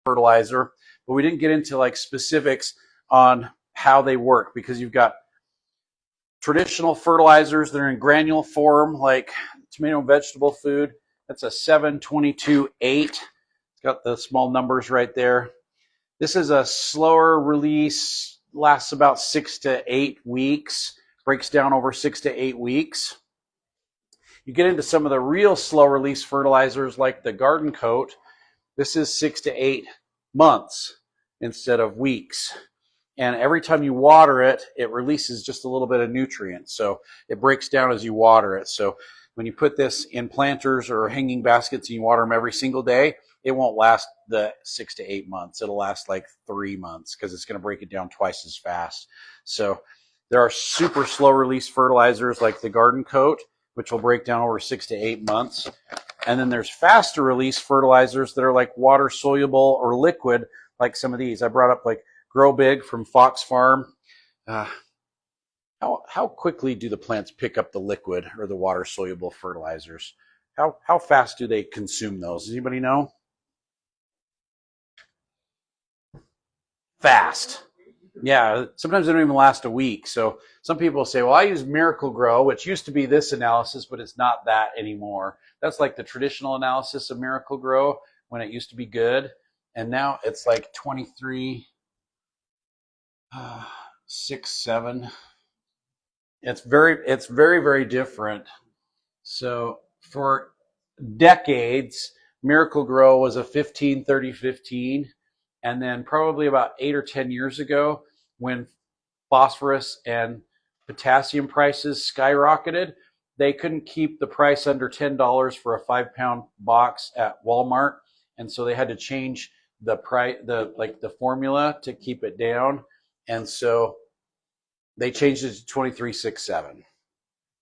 fertilizer, but we didn't get into like specifics on how they work, because you've got traditional fertilizers that are in granule form, like tomato and vegetable food. That's a 722-8. It's got the small numbers right there. This is a slower release, lasts about 6 to 8 weeks, breaks down over 6 to 8 weeks. You get into some of the real slow release fertilizers like the Garden Coat. This is 6 to 8 months instead of weeks. And every time you water it, it releases just a little bit of nutrients. So it breaks down as you water it. So when you put this in planters or hanging baskets and you water them every single day, it won't last the 6 to 8 months. It'll last like 3 months because it's going to break it down twice as fast. So there are super slow release fertilizers like the Garden Coat, which will break down over 6 to 8 months. And then there's faster release fertilizers that are like water soluble or liquid, like some of these. I brought up like Grow Big from Fox Farm. How quickly do the plants pick up the liquid or the water soluble fertilizers? How fast do they consume those? Does anybody know? Fast. Yeah, sometimes they don't even last a week. So some people say, well, I use Miracle Grow, which used to be this analysis, but it's not that anymore. That's like the traditional analysis of Miracle Grow when it used to be good. And now it's like 23, 6, 7. It's very, very different. So for decades, Miracle Grow was a 15, 30, 15. And then probably about 8 or 10 years ago, when phosphorus and potassium prices skyrocketed, they couldn't keep the price under $10 for a 5-pound box at Walmart. And so they had to change the price, the formula to keep it down. And so they changed it to 2367.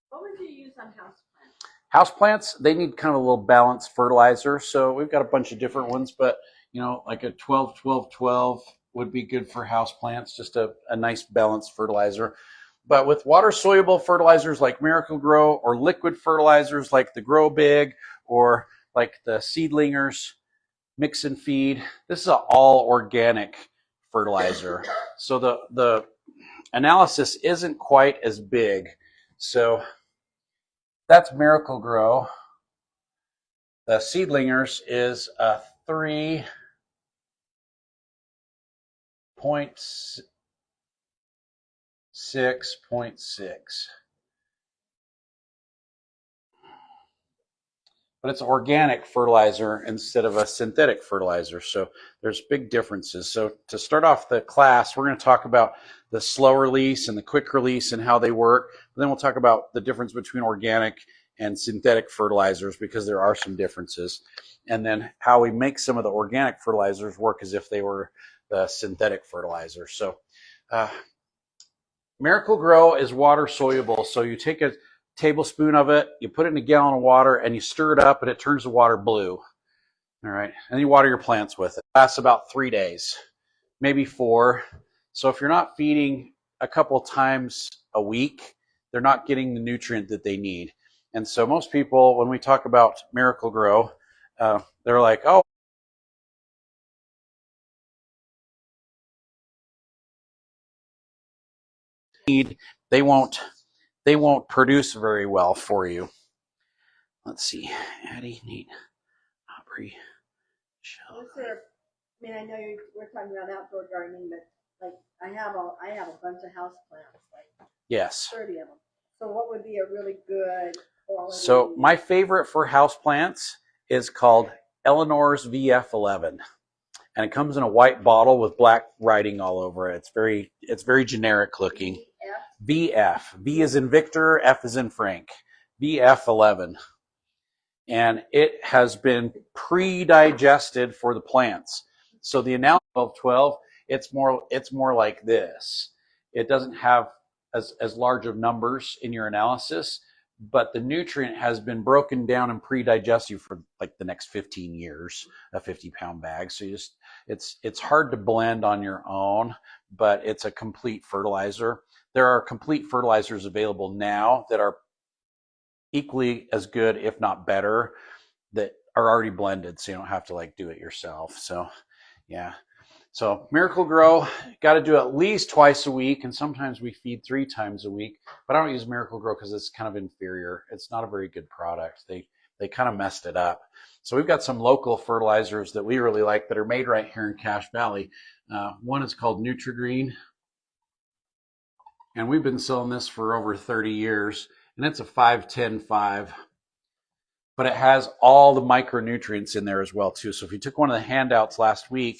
What would you use on houseplants? Houseplants, they need kind of a little balanced fertilizer. So we've got a bunch of different ones, but like a 12-12-12 would be good for houseplants, just a nice balanced fertilizer. But with water soluble fertilizers like Miracle Grow, or liquid fertilizers like the Grow Big, or like the Seedlingers Mix and Feed, this is an all organic fertilizer. So the analysis isn't quite as big. So that's Miracle Grow. The Seedlingers is a 3.6. But it's organic fertilizer instead of a synthetic fertilizer. So there's big differences. So to start off the class, we're going to talk about the slow release and the quick release and how they work. And then we'll talk about the difference between organic and synthetic fertilizers, because there are some differences. And then how we make some of the organic fertilizers work as if they were the synthetic fertilizer. So Miracle Grow is water soluble. So you take a tablespoon of it, you put it in a gallon of water, and you stir it up, and it turns the water blue. All right, and you water your plants with it. It lasts about 3 days, maybe 4. So if you're not feeding a couple times a week, they're not getting the nutrient that they need. And so most people, when we talk about Miracle Grow, they're like, oh, they won't produce very well for you. Let's see, Addie, Nate, Aubrey, Was there, I mean, I know we're talking about outdoor gardening, but like I have a bunch of house plants, like yes, 30 of them. So what would be a really good quality? So my favorite for houseplants is called Eleanor's VF11, and it comes in a white bottle with black writing all over it. It's very generic looking. VF. V is in Victor, F is in Frank. VF11. And it has been pre-digested for the plants. So the analysis of 12, it's more like this. It doesn't have as large of numbers in your analysis, but the nutrient has been broken down and pre-digested for like the next 15 years, a 50-pound bag. So it's hard to blend on your own, but it's a complete fertilizer. There are complete fertilizers available now that are equally as good, if not better, that are already blended, so you don't have to like do it yourself. So Yeah. So Miracle-Gro, got to do at least twice a week, and sometimes we feed 3 times a week. But I don't use Miracle-Gro because it's kind of inferior. It's not a very good product. They kind of messed it up. So we've got some local fertilizers that we really like that are made right here in Cache Valley. One is called Nutri-Green, and we've been selling this for over 30 years, and it's a 5-10-5. But it has all the micronutrients in there as well too. So if you took one of the handouts last week,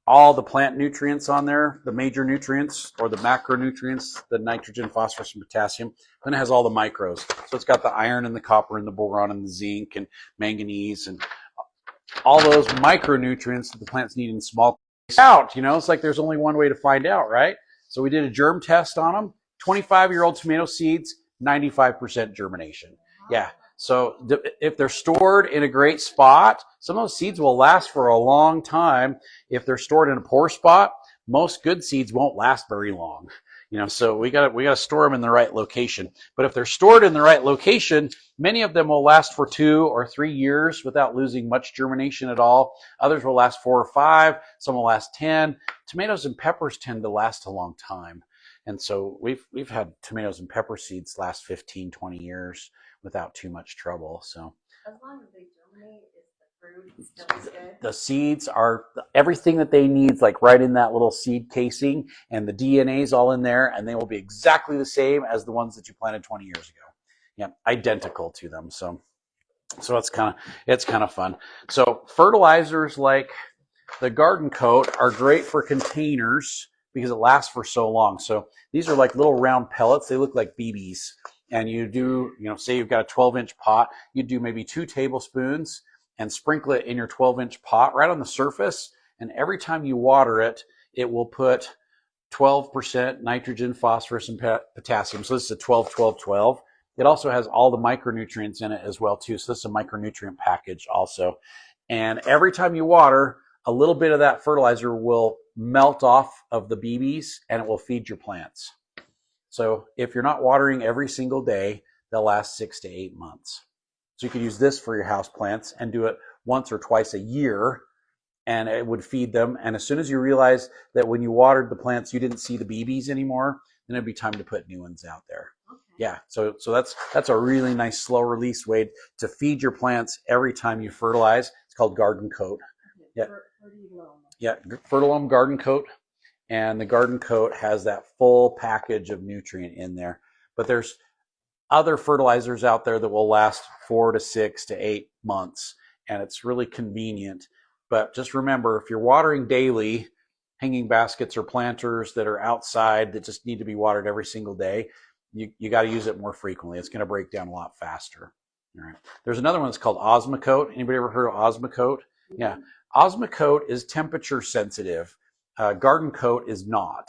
all the plant nutrients on there, the major nutrients or the macronutrients, the nitrogen, phosphorus, and potassium. Then it has all the micros. So it's got the iron and the copper and the boron and the zinc and manganese and all those micronutrients that the plants need in small out. It's like there's only one way to find out, right? So we did a germ test on them. 25-year-old tomato seeds, 95% germination. Yeah. So if they're stored in a great spot, some of those seeds will last for a long time. If they're stored in a poor spot, most good seeds won't last very long. So we got to store them in the right location. But if they're stored in the right location, many of them will last for 2 or 3 years without losing much germination at all. Others will last 4 or 5. Some will last 10. Tomatoes and peppers tend to last a long time. And so we've had tomatoes and pepper seeds last 15, 20 years without too much trouble. So as long as they germinate, is the fruit still as good? The seeds are everything that they need, like right in that little seed casing, and the DNA is all in there, and they will be exactly the same as the ones that you planted 20 years ago. Yeah, identical to them. So it's kind of fun. So fertilizers like the Garden Coat are great for containers because it lasts for so long. So these are like little round pellets. They look like BBs. And you do, say you've got a 12-inch pot, you do maybe 2 tablespoons and sprinkle it in your 12-inch pot right on the surface. And every time you water it, it will put 12% nitrogen, phosphorus, and potassium. So this is a 12-12-12. It also has all the micronutrients in it as well too. So this is a micronutrient package also. And every time you water, a little bit of that fertilizer will melt off of the BBs and it will feed your plants. So if you're not watering every single day, they'll last 6 to 8 months. So you could use this for your house plants and do it once or twice a year, and it would feed them. And as soon as you realize that when you watered the plants, you didn't see the BBs anymore, then it'd be time to put new ones out there. Okay. Yeah, so that's a really nice slow release way to feed your plants every time you fertilize. It's called Garden Coat. Okay. Yeah, Fertilome Garden Coat. And the Garden Coat has that full package of nutrient in there. But there's other fertilizers out there that will last 4 to 6 to 8 months. And it's really convenient. But just remember, if you're watering daily, hanging baskets or planters that are outside that just need to be watered every single day, you got to use it more frequently. It's going to break down a lot faster. All right. There's another one that's called Osmocote. Anybody ever heard of Osmocote? Yeah. Osmocote is temperature sensitive. Garden Coat is not.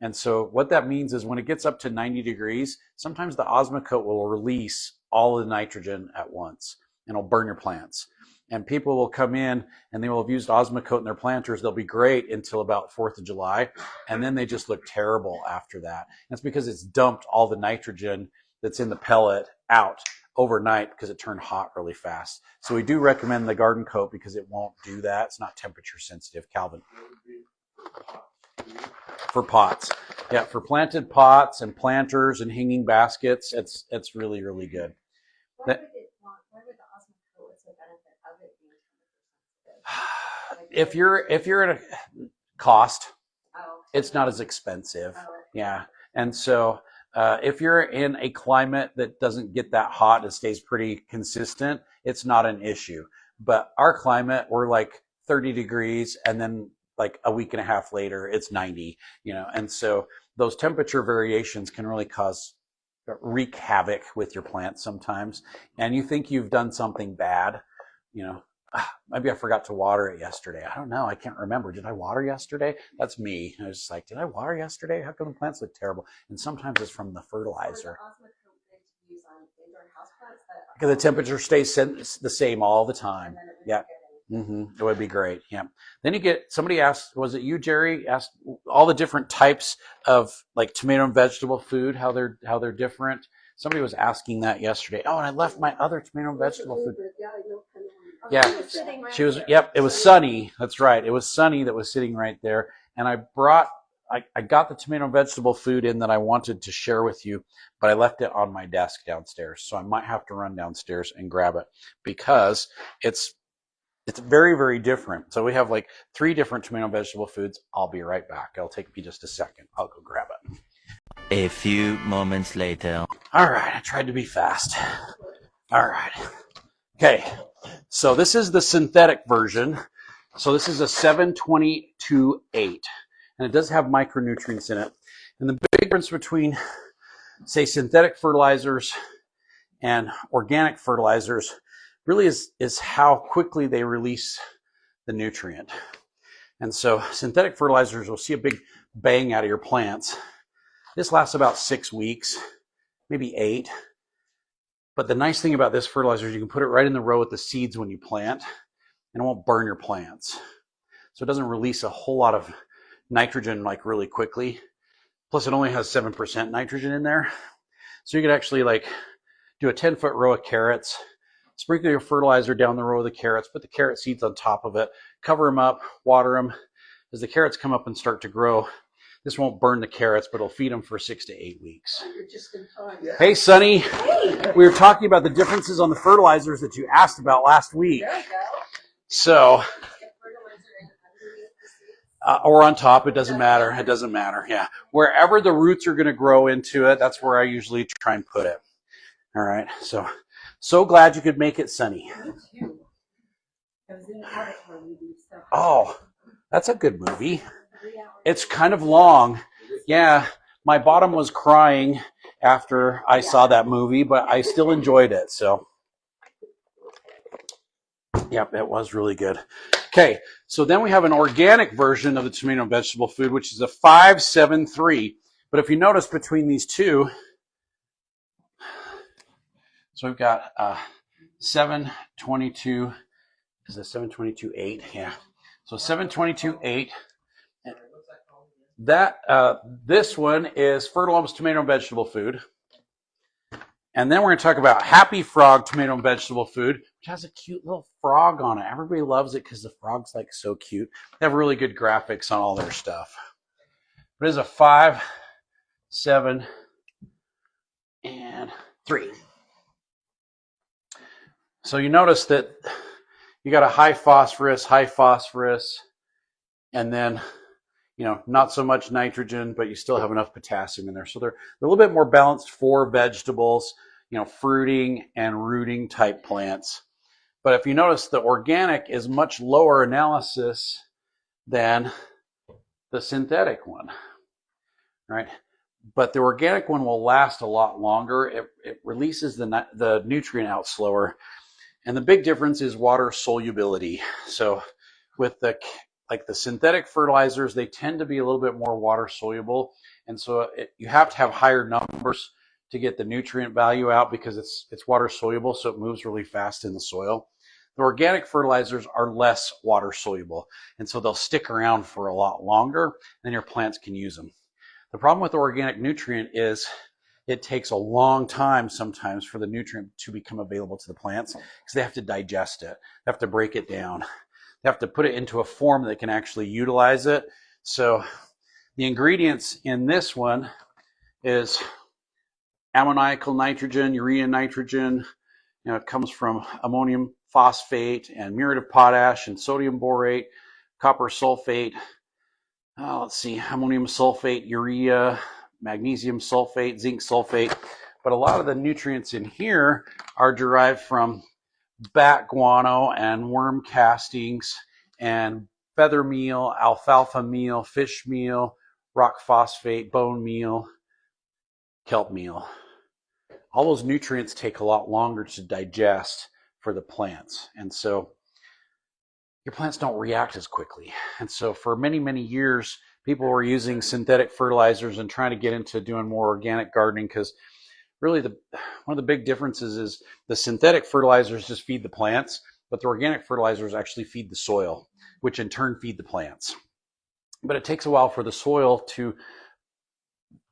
And so what that means is when it gets up to 90 degrees, sometimes the Osmocote will release all the nitrogen at once and it'll burn your plants. And people will come in and they will have used Osmocote in their planters. They'll be great until about 4th of July. And then they just look terrible after that. And it's because it's dumped all the nitrogen that's in the pellet out overnight because it turned hot really fast. So we do recommend the Garden Coat because it won't do that. It's not temperature sensitive. Calvin. For pots. Yeah, for planted pots and planters and hanging baskets, it's really, really good. Why would the Osmocote, what's the benefit of it being temperature sensitive? If you're at a cost, it's not as expensive. Yeah. And so if you're in a climate that doesn't get that hot, it stays pretty consistent, it's not an issue. But our climate, we're like 30 degrees and then like a week and a half later, it's 90, and so those temperature variations can really wreak havoc with your plants sometimes. And you think you've done something bad, maybe I forgot to water it yesterday. I don't know. I can't remember. Did I water yesterday? That's me. I was just like, did I water yesterday? How come the plants look terrible? And sometimes it's from the fertilizer. Because the temperature stays the same all the time. Yeah. It would be great. Yeah. Then you get, somebody asked, was it you, Jerry, asked all the different types of like tomato and vegetable food, how they're different. Somebody was asking that yesterday. Oh, and I left my other tomato and vegetable food. Yeah, she was. Yep, it was Sunny. That's right. It was Sunny that was sitting right there, and I got the tomato and vegetable food in that I wanted to share with you, but I left it on my desk downstairs, so I might have to run downstairs and grab it because it's very, very different. So we have like 3 different tomato and vegetable foods. I'll be right back. It'll take me just a second. I'll go grab it. A few moments later. All right, I tried to be fast. All right. Okay, so this is the synthetic version. So this is a 722-8, and it does have micronutrients in it. And the big difference between, say, synthetic fertilizers and organic fertilizers really is how quickly they release the nutrient. And so synthetic fertilizers will see a big bang out of your plants. This lasts about 6 weeks, maybe 8. But the nice thing about this fertilizer is you can put it right in the row with the seeds when you plant, and it won't burn your plants. So it doesn't release a whole lot of nitrogen like really quickly. Plus it only has 7% nitrogen in there. So you could actually like do a 10-foot row of carrots, sprinkle your fertilizer down the row of the carrots, put the carrot seeds on top of it, cover them up, water them. As the carrots come up and start to grow, this won't burn the carrots, but it'll feed them for 6 to 8 weeks. You're just in time. Hey, Sonny. Hey. We were talking about the differences on the fertilizers that you asked about last week. There you go. So, or on top, it doesn't matter. It doesn't matter. Yeah. Wherever the roots are going to grow into it, that's where I usually try and put it. All right. So glad you could make it, Sonny. Me too. I was in the attic where we do stuff. Oh, that's a good movie. It's kind of long. Yeah, my bottom was crying after I saw that movie, but I still enjoyed it. So, yep, it was really good. Okay, so then we have an organic version of the tomato and vegetable food, which is a 573. But if you notice between these two, so we've got 722. Is it 722-8? Yeah. So 722-8. This one is Fertilum's tomato and vegetable food. And then we're going to talk about Happy Frog tomato and vegetable food, which has a cute little frog on it. Everybody loves it because the frog's like so cute. They have really good graphics on all their stuff. But it is a 5, 7, and 3. So you notice that you got a high phosphorus, and then not so much nitrogen, but you still have enough potassium in there. So they're a little bit more balanced for vegetables, fruiting and rooting type plants. But if you notice, the organic is much lower analysis than the synthetic one, right? But the organic one will last a lot longer. It releases the nutrient out slower. And the big difference is water solubility. So with the synthetic fertilizers, they tend to be a little bit more water soluble. And so you have to have higher numbers to get the nutrient value out because it's water soluble, so it moves really fast in the soil. The organic fertilizers are less water soluble, and so they'll stick around for a lot longer, and your plants can use them. The problem with the organic nutrient is it takes a long time sometimes for the nutrient to become available to the plants because they have to digest it. They have to break it down. They have to put it into a form that can actually utilize it. So the ingredients in this one is ammoniacal nitrogen, urea nitrogen. It comes from ammonium phosphate and muriate of potash and sodium borate, copper sulfate. Let's see, ammonium sulfate, urea, magnesium sulfate, zinc sulfate. But a lot of the nutrients in here are derived from bat guano and worm castings and feather meal, alfalfa meal, fish meal, rock phosphate, bone meal, kelp meal. All those nutrients take a lot longer to digest for the plants. And so your plants don't react as quickly. And so for many, many years, people were using synthetic fertilizers and trying to get into doing more organic gardening because really one of the big differences is the synthetic fertilizers just feed the plants, but the organic fertilizers actually feed the soil, which in turn feed the plants. But it takes a while for the soil to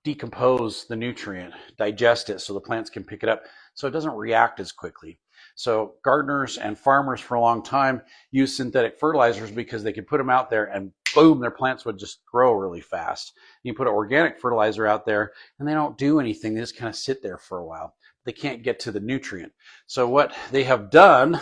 decompose the nutrient, digest it so the plants can pick it up, so it doesn't react as quickly. So gardeners and farmers for a long time used synthetic fertilizers because they could put them out there and boom, their plants would just grow really fast. You put an organic fertilizer out there and they don't do anything. They just kind of sit there for a while. They can't get to the nutrient. So what they have done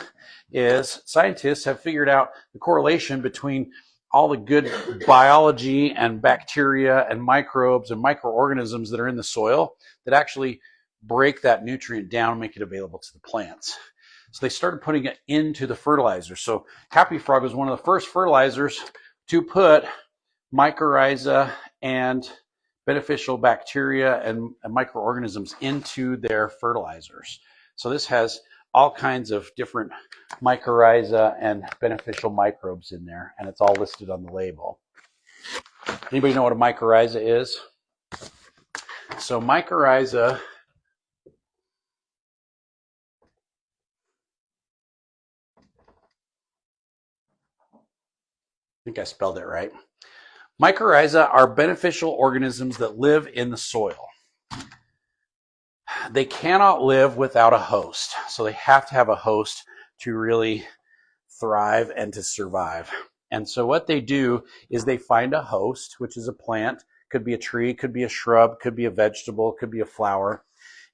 is scientists have figured out the correlation between all the good biology and bacteria and microbes and microorganisms that are in the soil that actually break that nutrient down and make it available to the plants. So they started putting it into the fertilizer. So Happy Frog was one of the first fertilizers to put mycorrhiza and beneficial bacteria and microorganisms into their fertilizers. So this has all kinds of different mycorrhiza and beneficial microbes in there, and it's all listed on the label. Anybody know what a mycorrhiza is? So mycorrhiza I think I spelled it right. Mycorrhiza are beneficial organisms that live in the soil. They cannot live without a host, so they have to have a host to really thrive and to survive. And so what they do is they find a host, which is a plant, could be a tree, could be a shrub, could be a vegetable, could be a flower,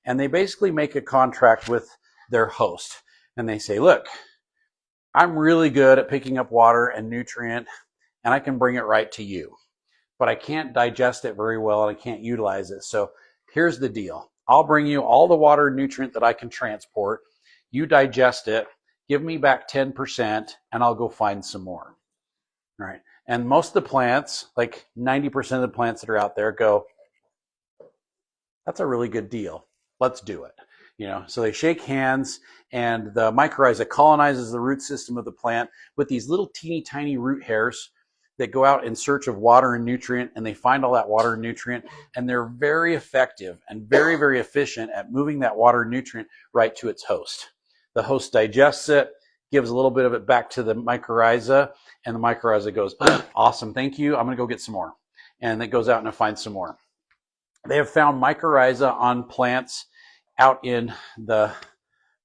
and they basically make a contract with their host. And they say, look, I'm really good at picking up water and nutrient, and I can bring it right to you. But I can't digest it very well, and I can't utilize it. So here's the deal. I'll bring you all the water and nutrient that I can transport. You digest it, give me back 10%, and I'll go find some more. All right. And most of the plants, like 90% of the plants that are out there, go, that's a really good deal. Let's do it. So they shake hands, and the mycorrhiza colonizes the root system of the plant with these little teeny tiny root hairs that go out in search of water and nutrient, and they find all that water and nutrient, and they're very effective and very, very efficient at moving that water and nutrient right to its host. The host digests it, gives a little bit of it back to the mycorrhiza, and the mycorrhiza goes, awesome, thank you, I'm going to go get some more. And it goes out and it finds some more. They have found mycorrhiza on plants out in the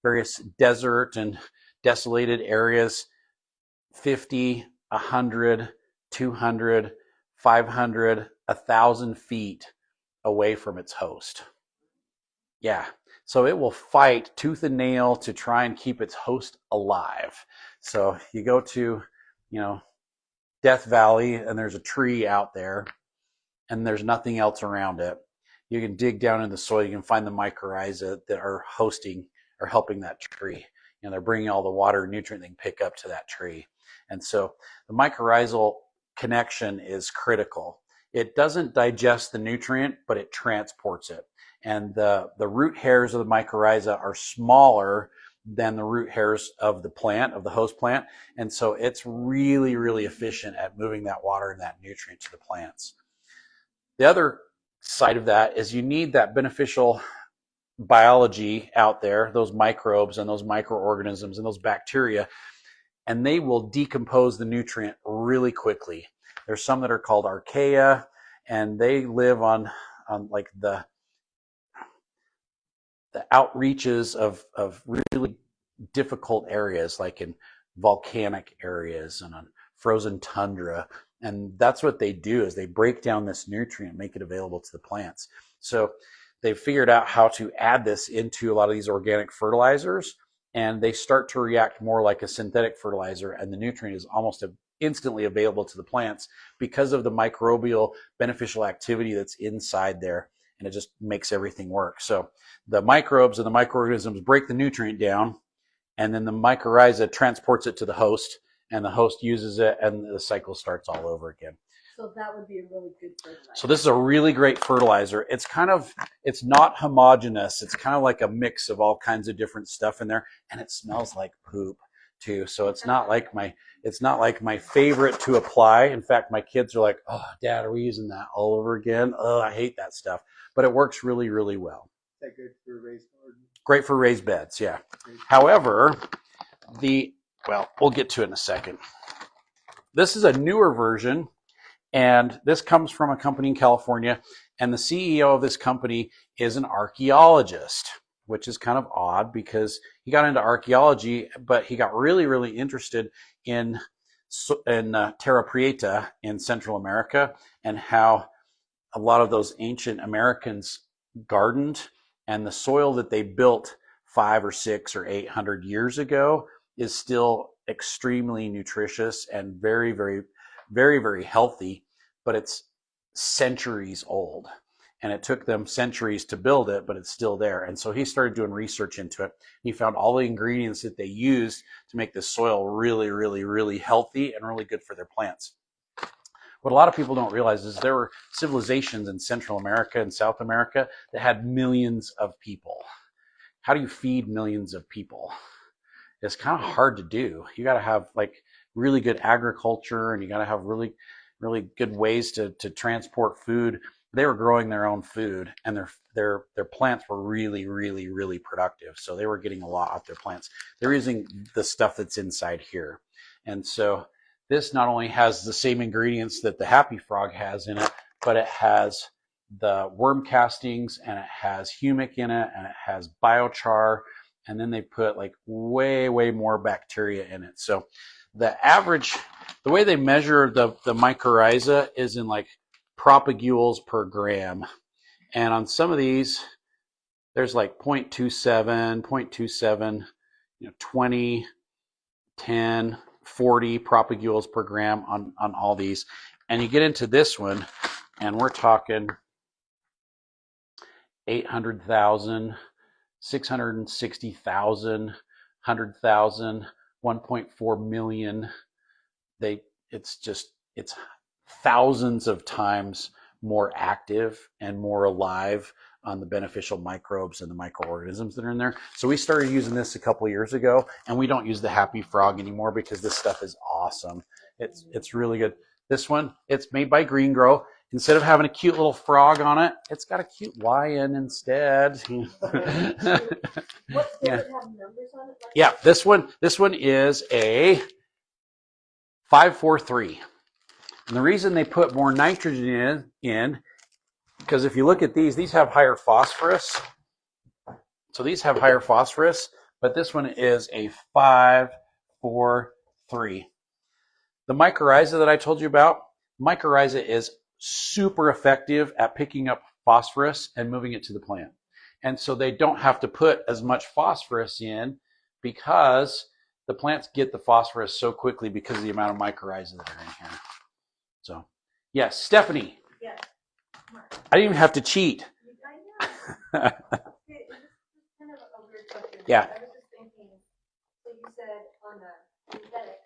various desert and desolated areas, 50, 100, 200, 500, 1,000 feet away from its host. Yeah, so it will fight tooth and nail to try and keep its host alive. So you go to, Death Valley, and there's a tree out there, and there's nothing else around it. You can dig down in the soil, you can find the mycorrhiza that are hosting or helping that tree. They're bringing all the water and nutrient they can pick up to that tree. And so the mycorrhizal connection is critical. It doesn't digest the nutrient, but it transports it. And the root hairs of the mycorrhiza are smaller than the root hairs of the plant, of the host plant. And so it's really, really efficient at moving that water and that nutrient to the plants. The other side of that is you need that beneficial biology out there, those microbes and those microorganisms and those bacteria, and they will decompose the nutrient really quickly. There's some that are called archaea, and they live on like the outreaches of really difficult areas, like in volcanic areas and on frozen tundra. And that's what they do, is they break down this nutrient, make it available to the plants. So they've figured out how to add this into a lot of these organic fertilizers, and they start to react more like a synthetic fertilizer, and the nutrient is almost instantly available to the plants because of the microbial beneficial activity that's inside there, and it just makes everything work. So the microbes and the microorganisms break the nutrient down, and then the mycorrhiza transports it to the host, and the host uses it, and the cycle starts all over again. So that would be a really good fertilizer. So this is a really great fertilizer. It's not homogeneous. It's kind of like a mix of all kinds of different stuff in there, and it smells like poop too. So it's not like my favorite to apply. In fact, my kids are like, "Oh, Dad, are we using that all over again? Oh, I hate that stuff." But it works really, really well. Is that good for raised garden? Great for raised beds, yeah. However, we'll get to it in a second. This is a newer version, and this comes from a company in California, and the CEO of this company is an archaeologist. which is kind of odd because he got into archaeology, but he got really, really interested in Terra Prieta in Central America and how a lot of those ancient Americans gardened, and the soil that they built 5 or 6 or 800 years ago is still extremely nutritious and very, very, very, very healthy, but it's centuries old. And it took them centuries to build it, but it's still there. And so he started doing research into it. He found all the ingredients that they used to make this soil really, really, really healthy and really good for their plants. What a lot of people don't realize is there were civilizations in Central America and South America that had millions of people. How do you feed millions of people? It's kind of hard to do. You got to have like really good agriculture, and you got to have really, really good ways to transport food. They were growing their own food, and their plants were really, really, really productive. So they were getting a lot off their plants. They're using the stuff that's inside here. And so this not only has the same ingredients that the Happy Frog has in it, but it has the worm castings, and it has humic in it, and it has biochar, and then they put like way, way more bacteria in it. So the way they measure the mycorrhiza is in like propagules per gram. And on some of these, there's like 0.27, 20, 10, 40 propagules per gram on all these. And you get into this one, and we're talking 800,000, 660,000, 100,000, 1.4 million. It's thousands of times more active and more alive on the beneficial microbes and the microorganisms that are in there. So we started using this a couple of years ago, and we don't use the Happy Frog anymore because this stuff is awesome. It's really good. This one, it's made by Green Grow. Instead of having a cute little frog on it, it's got a cute lion instead. Yeah, this one is a 543. And the reason they put more nitrogen in, because if you look at these have higher phosphorus. So these have higher phosphorus, but this one is a 543. The mycorrhiza that I told you about, mycorrhiza is super effective at picking up phosphorus and moving it to the plant. And so they don't have to put as much phosphorus in because the plants get the phosphorus so quickly because of the amount of mycorrhiza that are in here. So, yes, Stephanie. Yes. I didn't even have to cheat. I know. This is kind of a weird question. Yeah. I was just thinking, so you said on the synthetic,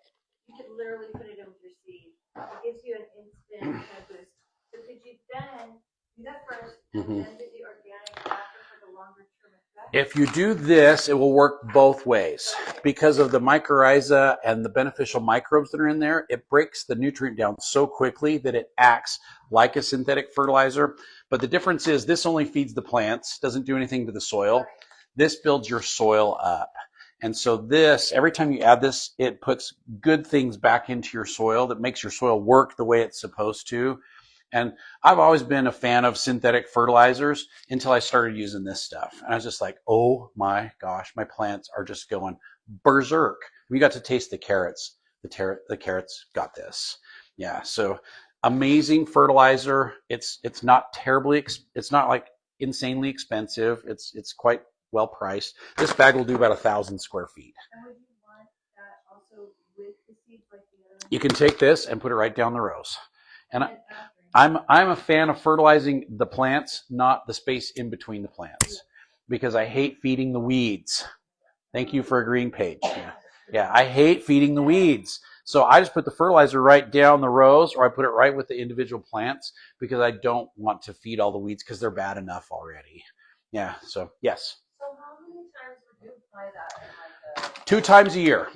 you could literally put it in with your seed. It gives you an instant kind of boost. So could you then do that first, and then do the organic after for the longer term effect? If you do this, it will work both ways. Because of the mycorrhiza and the beneficial microbes that are in there, it breaks the nutrient down so quickly that it acts like a synthetic fertilizer. But the difference is this only feeds the plants, doesn't do anything to the soil. This builds your soil up. And so this, every time you add this, it puts good things back into your soil that makes your soil work the way it's supposed to. And I've always been a fan of synthetic fertilizers until I started using this stuff. And I was just like, oh my gosh, my plants are just going berserk. We got to taste the carrots. The carrots got this. Yeah, so amazing fertilizer. It's not terribly, it's not like insanely expensive. It's quite well priced. This bag will do about 1,000 square feet. And would you want that also with the seeds like the other? You can take this and put it right down the rows. And I'm a fan of fertilizing the plants, not the space in between the plants, because I hate feeding the weeds. Thank you for agreeing, Paige. Yeah, I hate feeding the weeds. So I just put the fertilizer right down the rows, or I put it right with the individual plants because I don't want to feed all the weeds because they're bad enough already. Yeah, so yes. So how many times would you apply that? 2 times a year.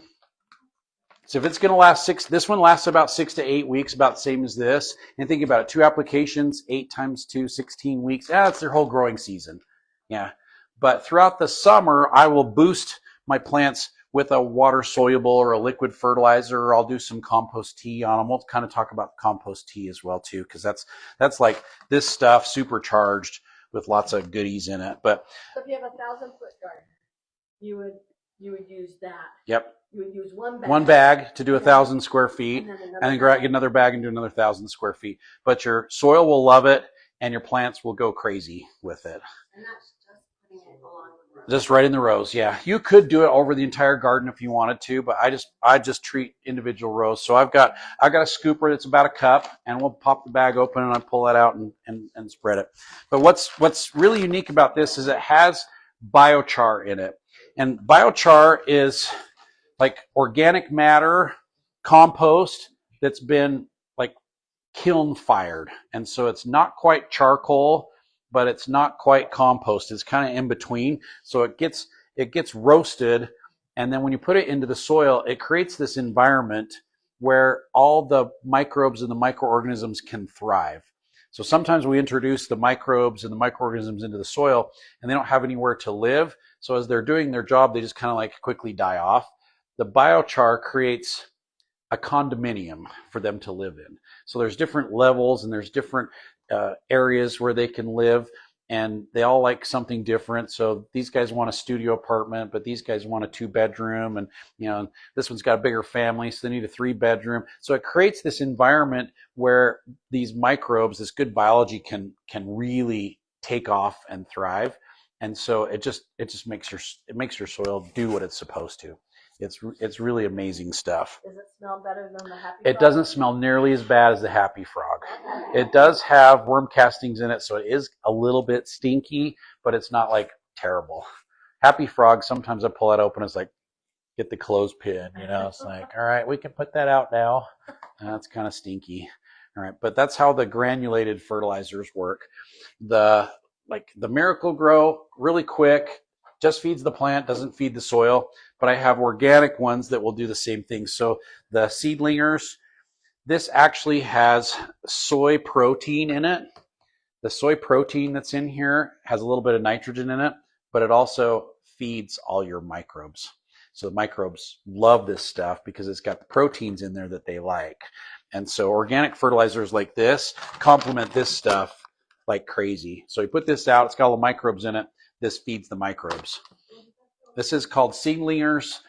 So if it's going to last this one lasts about 6 to 8 weeks, about the same as this. And think about it, 2 applications, 8 times 2, 16 weeks. That's their whole growing season. Yeah. But throughout the summer, I will boost my plants with a water soluble or a liquid fertilizer, or I'll do some compost tea on them. We'll kind of talk about compost tea as well too, because that's like this stuff supercharged with lots of goodies in it. But So if you have 1,000-foot garden, you would use that. yep, You would use one bag. one bag to do 1,000 square feet, and and then get another bag and do another 1,000 square feet. But your soil will love it, and your plants will go crazy with it. And that's just putting it along the road. Just right in the rows, yeah. You could do it over the entire garden if you wanted to, but I just treat individual rows. So I've got a scooper that's about a cup, and we'll pop the bag open and I pull that out and spread it. But what's really unique about this is it has biochar in it, and biochar is like organic matter compost that's been like kiln fired, and so it's not quite charcoal, but it's not quite compost. It's kind of in between. So it gets roasted, and then when you put it into the soil, it creates this environment where all the microbes and the microorganisms can thrive. So sometimes we introduce the microbes and the microorganisms into the soil, and they don't have anywhere to live. So as they're doing their job, they just kind of like quickly die off. The biochar creates a condominium for them to live in. So there's different levels and there's different areas where they can live, and they all like something different. So these guys want a studio apartment, but these guys want a 2-bedroom, and this one's got a bigger family, so they need a 3-bedroom. So it creates this environment where these microbes, this good biology can really take off and thrive. And so it just makes your soil do what it's supposed to. It's really amazing stuff. Does it smell better than the Happy It Frog? doesn't smell nearly as bad as the Happy Frog. It does have worm castings in it, so it is a little bit stinky, but it's not like terrible. Happy Frog, sometimes I pull it open, it's like, get the clothespin, it's like, all right, we can put that out now. That's kind of stinky. All right, but that's how the granulated fertilizers work. The Miracle Grow, really quick, just feeds the plant, doesn't feed the soil. But I have organic ones that will do the same thing. So the seedlingers, this actually has soy protein in it. The soy protein that's in here has a little bit of nitrogen in it, but it also feeds all your microbes. So the microbes love this stuff because it's got the proteins in there that they like. And so organic fertilizers like this complement this stuff like crazy. So you put this out, it's got all the microbes in it. This feeds the microbes. This is called Seedlingers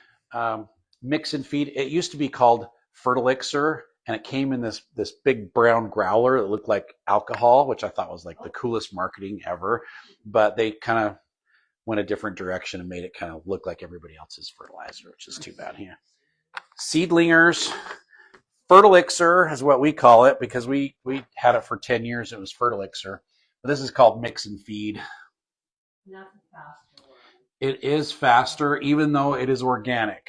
Mix and Feed. It used to be called Fertilixer, and it came in this big brown growler that looked like alcohol, which I thought was like the coolest marketing ever. But they kind of went a different direction and made it kind of look like everybody else's fertilizer, which is too bad here. Seedlingers Fertilixer is what we call it because we had it for 10 years. It was Fertilixer. But this is called Mix and Feed. Not faster. It is faster, even though it is organic.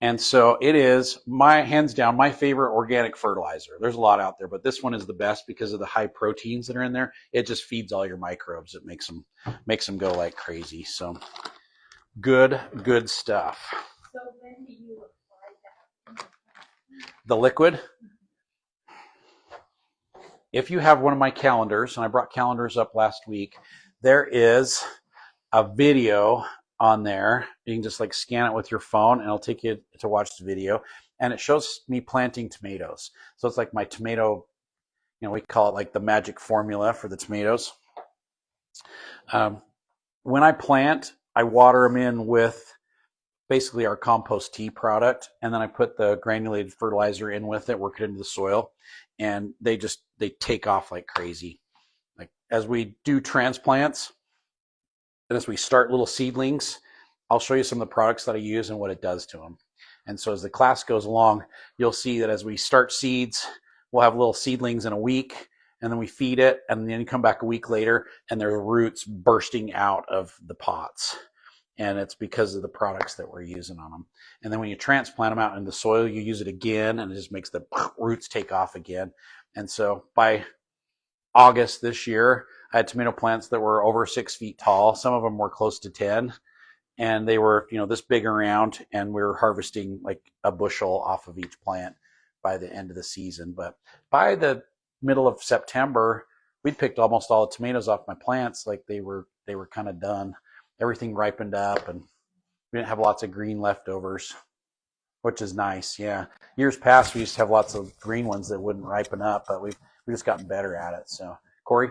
And so it is hands down, my favorite organic fertilizer. There's a lot out there, but this one is the best because of the high proteins that are in there. It just feeds all your microbes. It makes them go like crazy. So good stuff. So when do you apply that? The liquid. If you have one of my calendars, and I brought calendars up last week, there is a video on there. You can just like scan it with your phone and it'll take you to watch the video, and it shows me planting tomatoes. So it's like my tomato, we call it like the magic formula for the tomatoes. When I plant, I water them in with basically our compost tea product, and then I put the granulated fertilizer in with it, work it into the soil, and they take off like crazy. Like as we do transplants, and as we start little seedlings, I'll show you some of the products that I use and what it does to them. And so as the class goes along, you'll see that as we start seeds, we'll have little seedlings in a week, and then we feed it, and then you come back a week later, and there's roots bursting out of the pots. And it's because of the products that we're using on them. And then when you transplant them out in the soil, you use it again, and it just makes the roots take off again. And so by August this year, I had tomato plants that were over 6 feet tall. Some of them were close to 10, and they were, this big around, and we were harvesting like a bushel off of each plant by the end of the season. But by the middle of September, we'd picked almost all the tomatoes off my plants. Like they were kind of done. Everything ripened up, and we didn't have lots of green leftovers, which is nice. Yeah. Years past, we used to have lots of green ones that wouldn't ripen up, but we've just gotten better at it. So, Corey?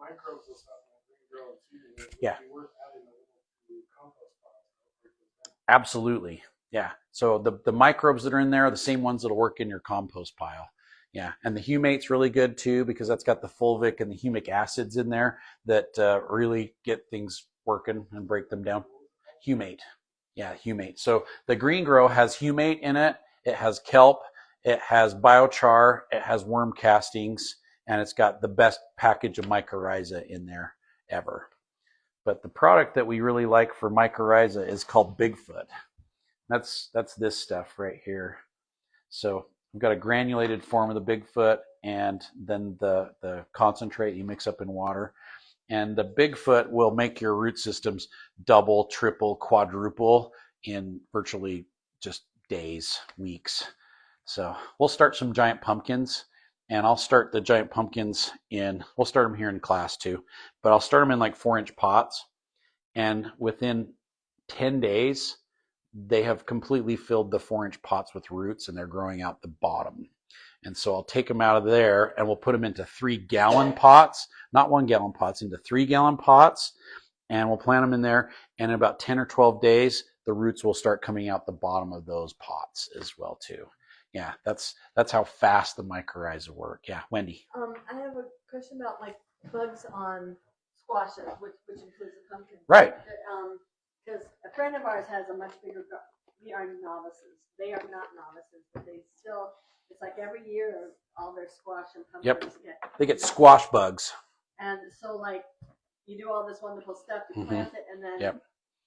My microbes and stuff in the green grow and seedling, it would Yeah. be worth adding a little to compost piles. Absolutely. Yeah. So the microbes that are in there are the same ones that'll work in your compost pile. Yeah. And the humate's really good too, because that's got the fulvic and the humic acids in there that really get things working and break them down. Humate. Yeah, humate. So the green grow has humate in it. It has kelp. It has biochar. It has worm castings. And it's got the best package of mycorrhiza in there ever. But the product that we really like for mycorrhiza is called Bigfoot. That's this stuff right here. So we've got a granulated form of the Bigfoot, and then the concentrate you mix up in water. And the Bigfoot will make your root systems double, triple, quadruple in virtually just days, weeks. So we'll start some giant pumpkins, and I'll start the giant pumpkins we'll start them here in class too, but I'll start them in like 4-inch pots. And within 10 days, they have completely filled the 4-inch pots with roots, and they're growing out the bottom. And so I'll take them out of there, and we'll put them into 3-gallon pots, not 1-gallon pots, into 3-gallon pots. And we'll plant them in there. And in about 10 or 12 days, the roots will start coming out the bottom of those pots as well too. Yeah, that's how fast the mycorrhiza work. Yeah, Wendy. I have a question about like bugs on squashes, which includes the pumpkin. Right. Because a friend of ours has a much bigger garden. We are novices. They are not novices, but they still. It's like every year, all their squash and pumpkins They get squash bugs. And so, like, you do all this wonderful stuff, you plant it, and then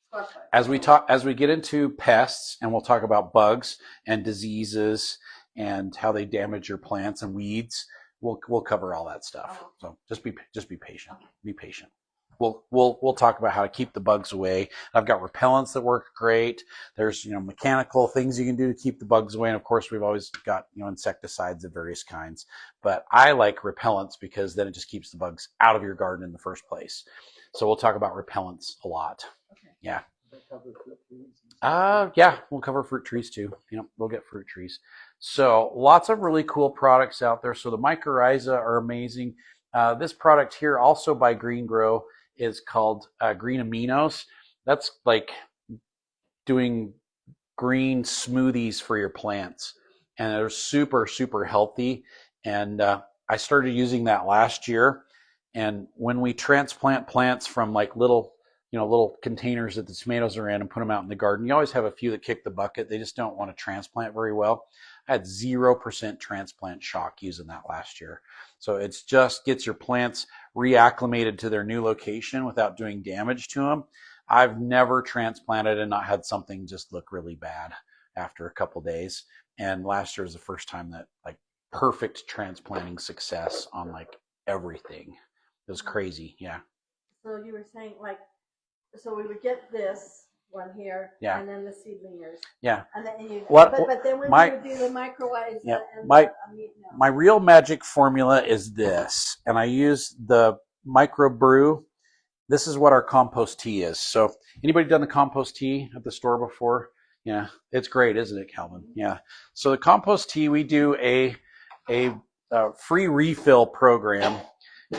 squash bugs. As we get into pests, and we'll talk about bugs and diseases and how they damage your plants and weeds, we'll cover all that stuff. So just be patient. Be patient. We'll talk about how to keep the bugs away. I've got repellents that work great. There's mechanical things you can do to keep the bugs away, and of course we've always got insecticides of various kinds. But I like repellents because then it just keeps the bugs out of your garden in the first place. So we'll talk about repellents a lot. Okay. Yeah. Yeah, we'll cover fruit trees too. We'll get fruit trees. So lots of really cool products out there. So the mycorrhiza are amazing. This product here, also by Green Grow, is called Green Aminos. That's like doing green smoothies for your plants, and they're super, super healthy. And I started using that last year. And when we transplant plants from like little containers that the tomatoes are in and put them out in the garden, you always have a few that kick the bucket. They just don't want to transplant very well. I had 0% transplant shock using that last year. So it's just gets your plants reacclimated to their new location without doing damage to them. I've never transplanted and not had something just look really bad after a couple days. And last year was the first time that like perfect transplanting success on like everything. It was crazy. Yeah. So you were saying so we would get this one here, and then the seedlingers. Yeah. And then but then when you would do the microwaves and my real magic formula is this, and I use the microbrew. This is what our compost tea is. So anybody done the compost tea at the store before? Yeah, it's great, isn't it, Calvin? Yeah. So the compost tea, we do a free refill program,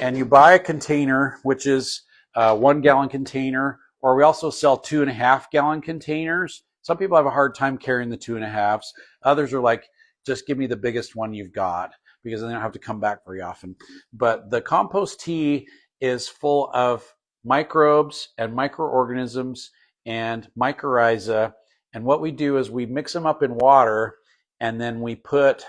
and you buy a container, which is a 1-gallon container, or we also sell 2.5-gallon containers. Some people have a hard time carrying the 2.5s. Others are like, just give me the biggest one you've got, because then I don't have to come back very often. But the compost tea is full of microbes and microorganisms and mycorrhiza. And what we do is we mix them up in water, and then we put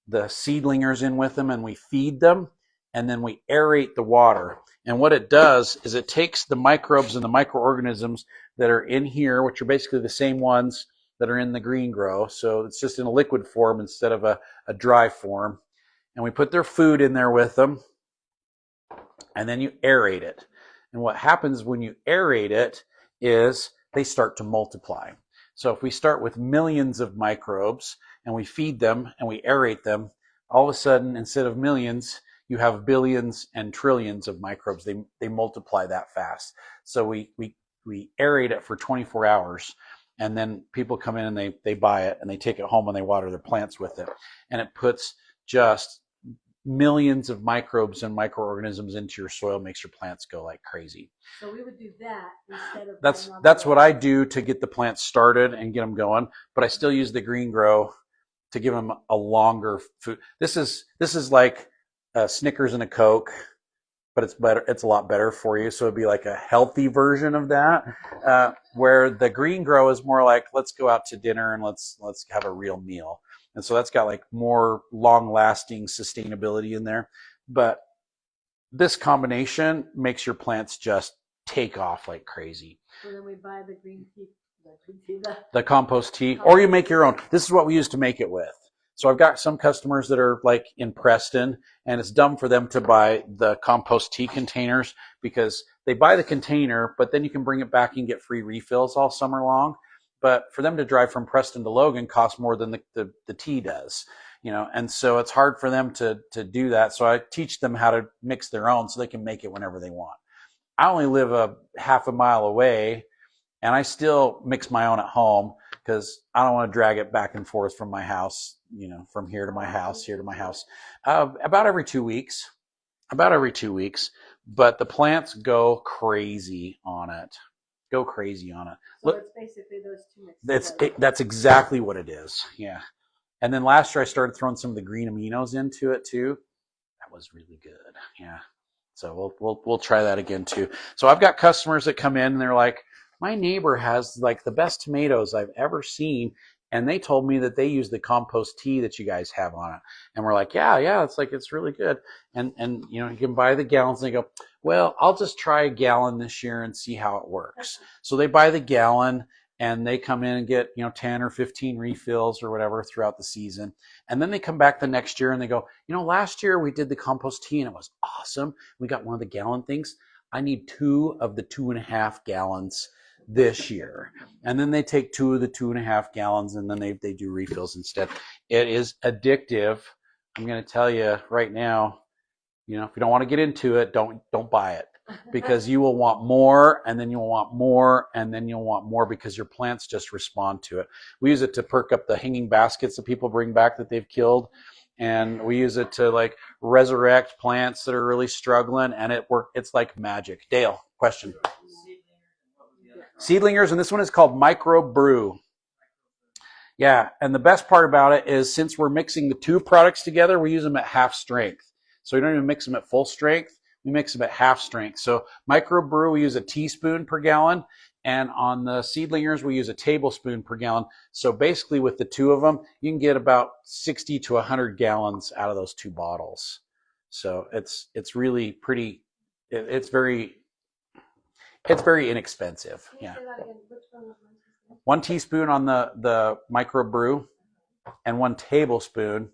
the seedlingers in with them, and we feed them, and then we aerate the water. And what it does is it takes the microbes and the microorganisms that are in here, which are basically the same ones that are in the Green Grow. So it's just in a liquid form instead of a dry form. And we put their food in there with them, and then you aerate it. And what happens when you aerate it is they start to multiply. So if we start with millions of microbes and we feed them and we aerate them, all of a sudden, instead of millions, you have billions and trillions of microbes. They multiply that fast. So we aerate it for 24 hours, and then people come in and they buy it and they take it home and they water their plants with it. And it puts just millions of microbes and microorganisms into your soil makes your plants go like crazy. So we would do that instead of. That's what I do to get the plants started and get them going. But I still use the green grow to give them a longer food. This is like a Snickers and a Coke, but it's better. It's a lot better for you. So it'd be like a healthy version of that, where the green grow is more like, let's go out to dinner and let's have a real meal. And so that's got like more long-lasting sustainability in there. But this combination makes your plants just take off like crazy. So then we buy the green tea, the compost tea, or you make your own. This is what we use to make it with. So I've got some customers that are like in Preston, and it's dumb for them to buy the compost tea containers because they buy the container, but then you can bring it back and get free refills all summer long. But for them to drive from Preston to Logan costs more than the tea does, you know, and so it's hard for them to do that. So I teach them how to mix their own so they can make it whenever they want. I only live a half a mile away, and I still mix my own at home because I don't want to drag it back and forth from my house, you know, from here to my house, here to my house. About every 2 weeks. But the plants go crazy on it. So it's basically those two mixed. That's exactly what it is. Yeah. And then last year I started throwing some of the green aminos into it too. That was really good. Yeah. So we'll try that again too. So I've got customers that come in and they're like, my neighbor has like the best tomatoes I've ever seen, and they told me that they use the compost tea that you guys have on it. And we're like, yeah, it's really good. And you know, you can buy the gallons, and they go, well, I'll just try a gallon this year and see how it works. So they buy the gallon and they come in and get, you know, 10 or 15 refills or whatever throughout the season. And then they come back the next year and they go, you know, last year we did the compost tea and it was awesome. We got one of the gallon things. I need 2 of the 2.5 gallons this year. And then they take 2 of the 2.5 gallons and then they do refills instead. It is addictive. I'm going to tell you right now, you know, if you don't want to get into it, don't buy it, because you will want more, and then you'll want more, and then you'll want more, because your plants just respond to it. We use it to perk up the hanging baskets that people bring back that they've killed. And we use it to like resurrect plants that are really struggling, and it's like magic. Dale, question. Seedlingers, and this one is called Micro Brew. Yeah, and the best part about it is since we're mixing the two products together, we use them at half strength. So we don't even mix them at full strength. We mix them at half strength. So Micro Brew, we use a teaspoon per gallon, and on the Seedlingers, we use a tablespoon per gallon. So basically with the two of them, you can get about 60 to 100 gallons out of those 2 bottles. So it's really pretty, it's very inexpensive. Yeah. 1 teaspoon on the Micro Brew and 1 tablespoon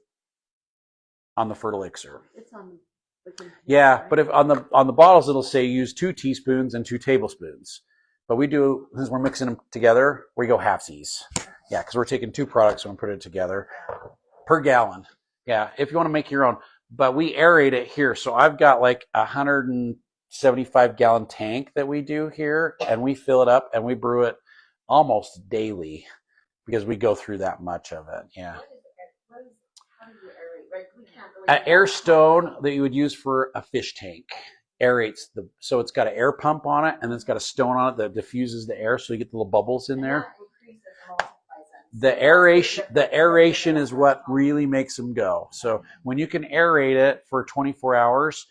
on the fertilizers. It's on the container, Yeah, right? but if on the bottles it'll say use 2 teaspoons and 2 tablespoons. But we do, since we're mixing them together, we go halfsies. Yeah, because we're taking 2 products and we put it together per gallon. Yeah, if you want to make your own. But we aerate it here. So I've got like 175 gallon tank that we do here, and we fill it up and we brew it almost daily because we go through that much of it. Yeah. How do you aerate? Right? We can't really. An air stone that you would use for a fish tank aerates so it's got an air pump on it, and then it's got a stone on it that diffuses the air, so you get the little bubbles in there. The aeration is what really makes them go. So when you can aerate it for 24 hours,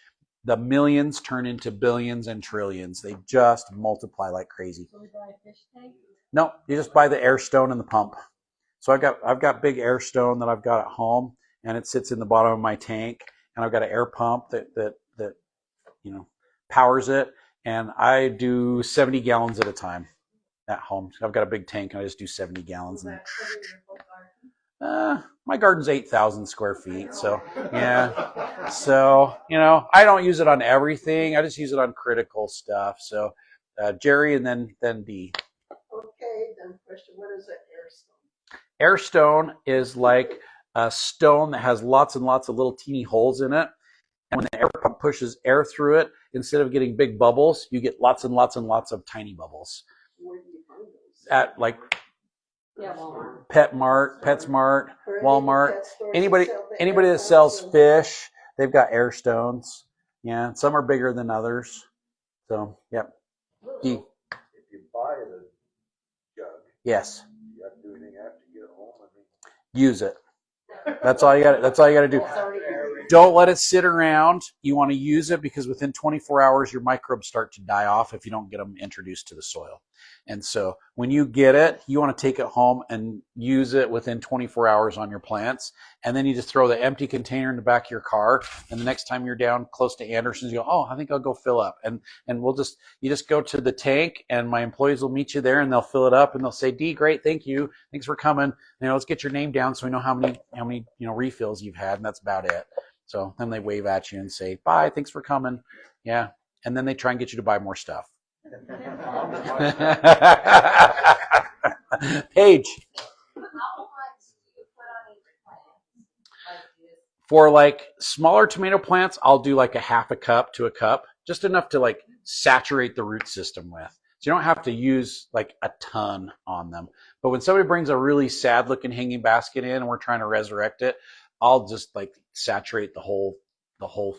the millions turn into billions and trillions. They just multiply like crazy. So we buy a fish tank? No, you just buy the air stone and the pump. So I've got big air stone that I've got at home, and it sits in the bottom of my tank, and I've got an air pump that you know powers it, and I do 70 gallons at a time at home. So I've got a big tank, and I just do 70 gallons. And my garden's 8,000 square feet, so yeah. So you know, I don't use it on everything. I just use it on critical stuff. So Jerry, and then Dee. Okay, then question, what is an air stone? Air stone is like a stone that has lots and lots of little teeny holes in it. And when the air pump pushes air through it, instead of getting big bubbles, you get lots and lots and lots of tiny bubbles. Where do you find those? At like Yeah, Walmart. PetSmart, Or any Walmart, pet stores that anybody sell the that air sells pumps and- fish, They've got air stones. Yeah, some are bigger than others. So, yep. D. If you buy the jug, Yes. you have to do anything after you get home. I mean, Use it. That's all you got. That's all you got to do. Don't let it sit around. You want to use it because within 24 hours, your microbes start to die off if you don't get them introduced to the soil. And so when you get it, you want to take it home and use it within 24 hours on your plants. And then you just throw the empty container in the back of your car. And the next time you're down close to Anderson's, you go, oh, I think I'll go fill up. And you just go to the tank and my employees will meet you there and they'll fill it up and they'll say, D, great. Thank you. Thanks for coming. Let's get your name down so we know how many, refills you've had. And that's about it. So then they wave at you and say, bye, thanks for coming. Yeah. And then they try and get you to buy more stuff. Paige. How much do you put on each plant? For like smaller tomato plants, I'll do like a half a cup to a cup, just enough to like saturate the root system with. So you don't have to use like a ton on them. But when somebody brings a really sad looking hanging basket in and we're trying to resurrect it, I'll just like saturate the whole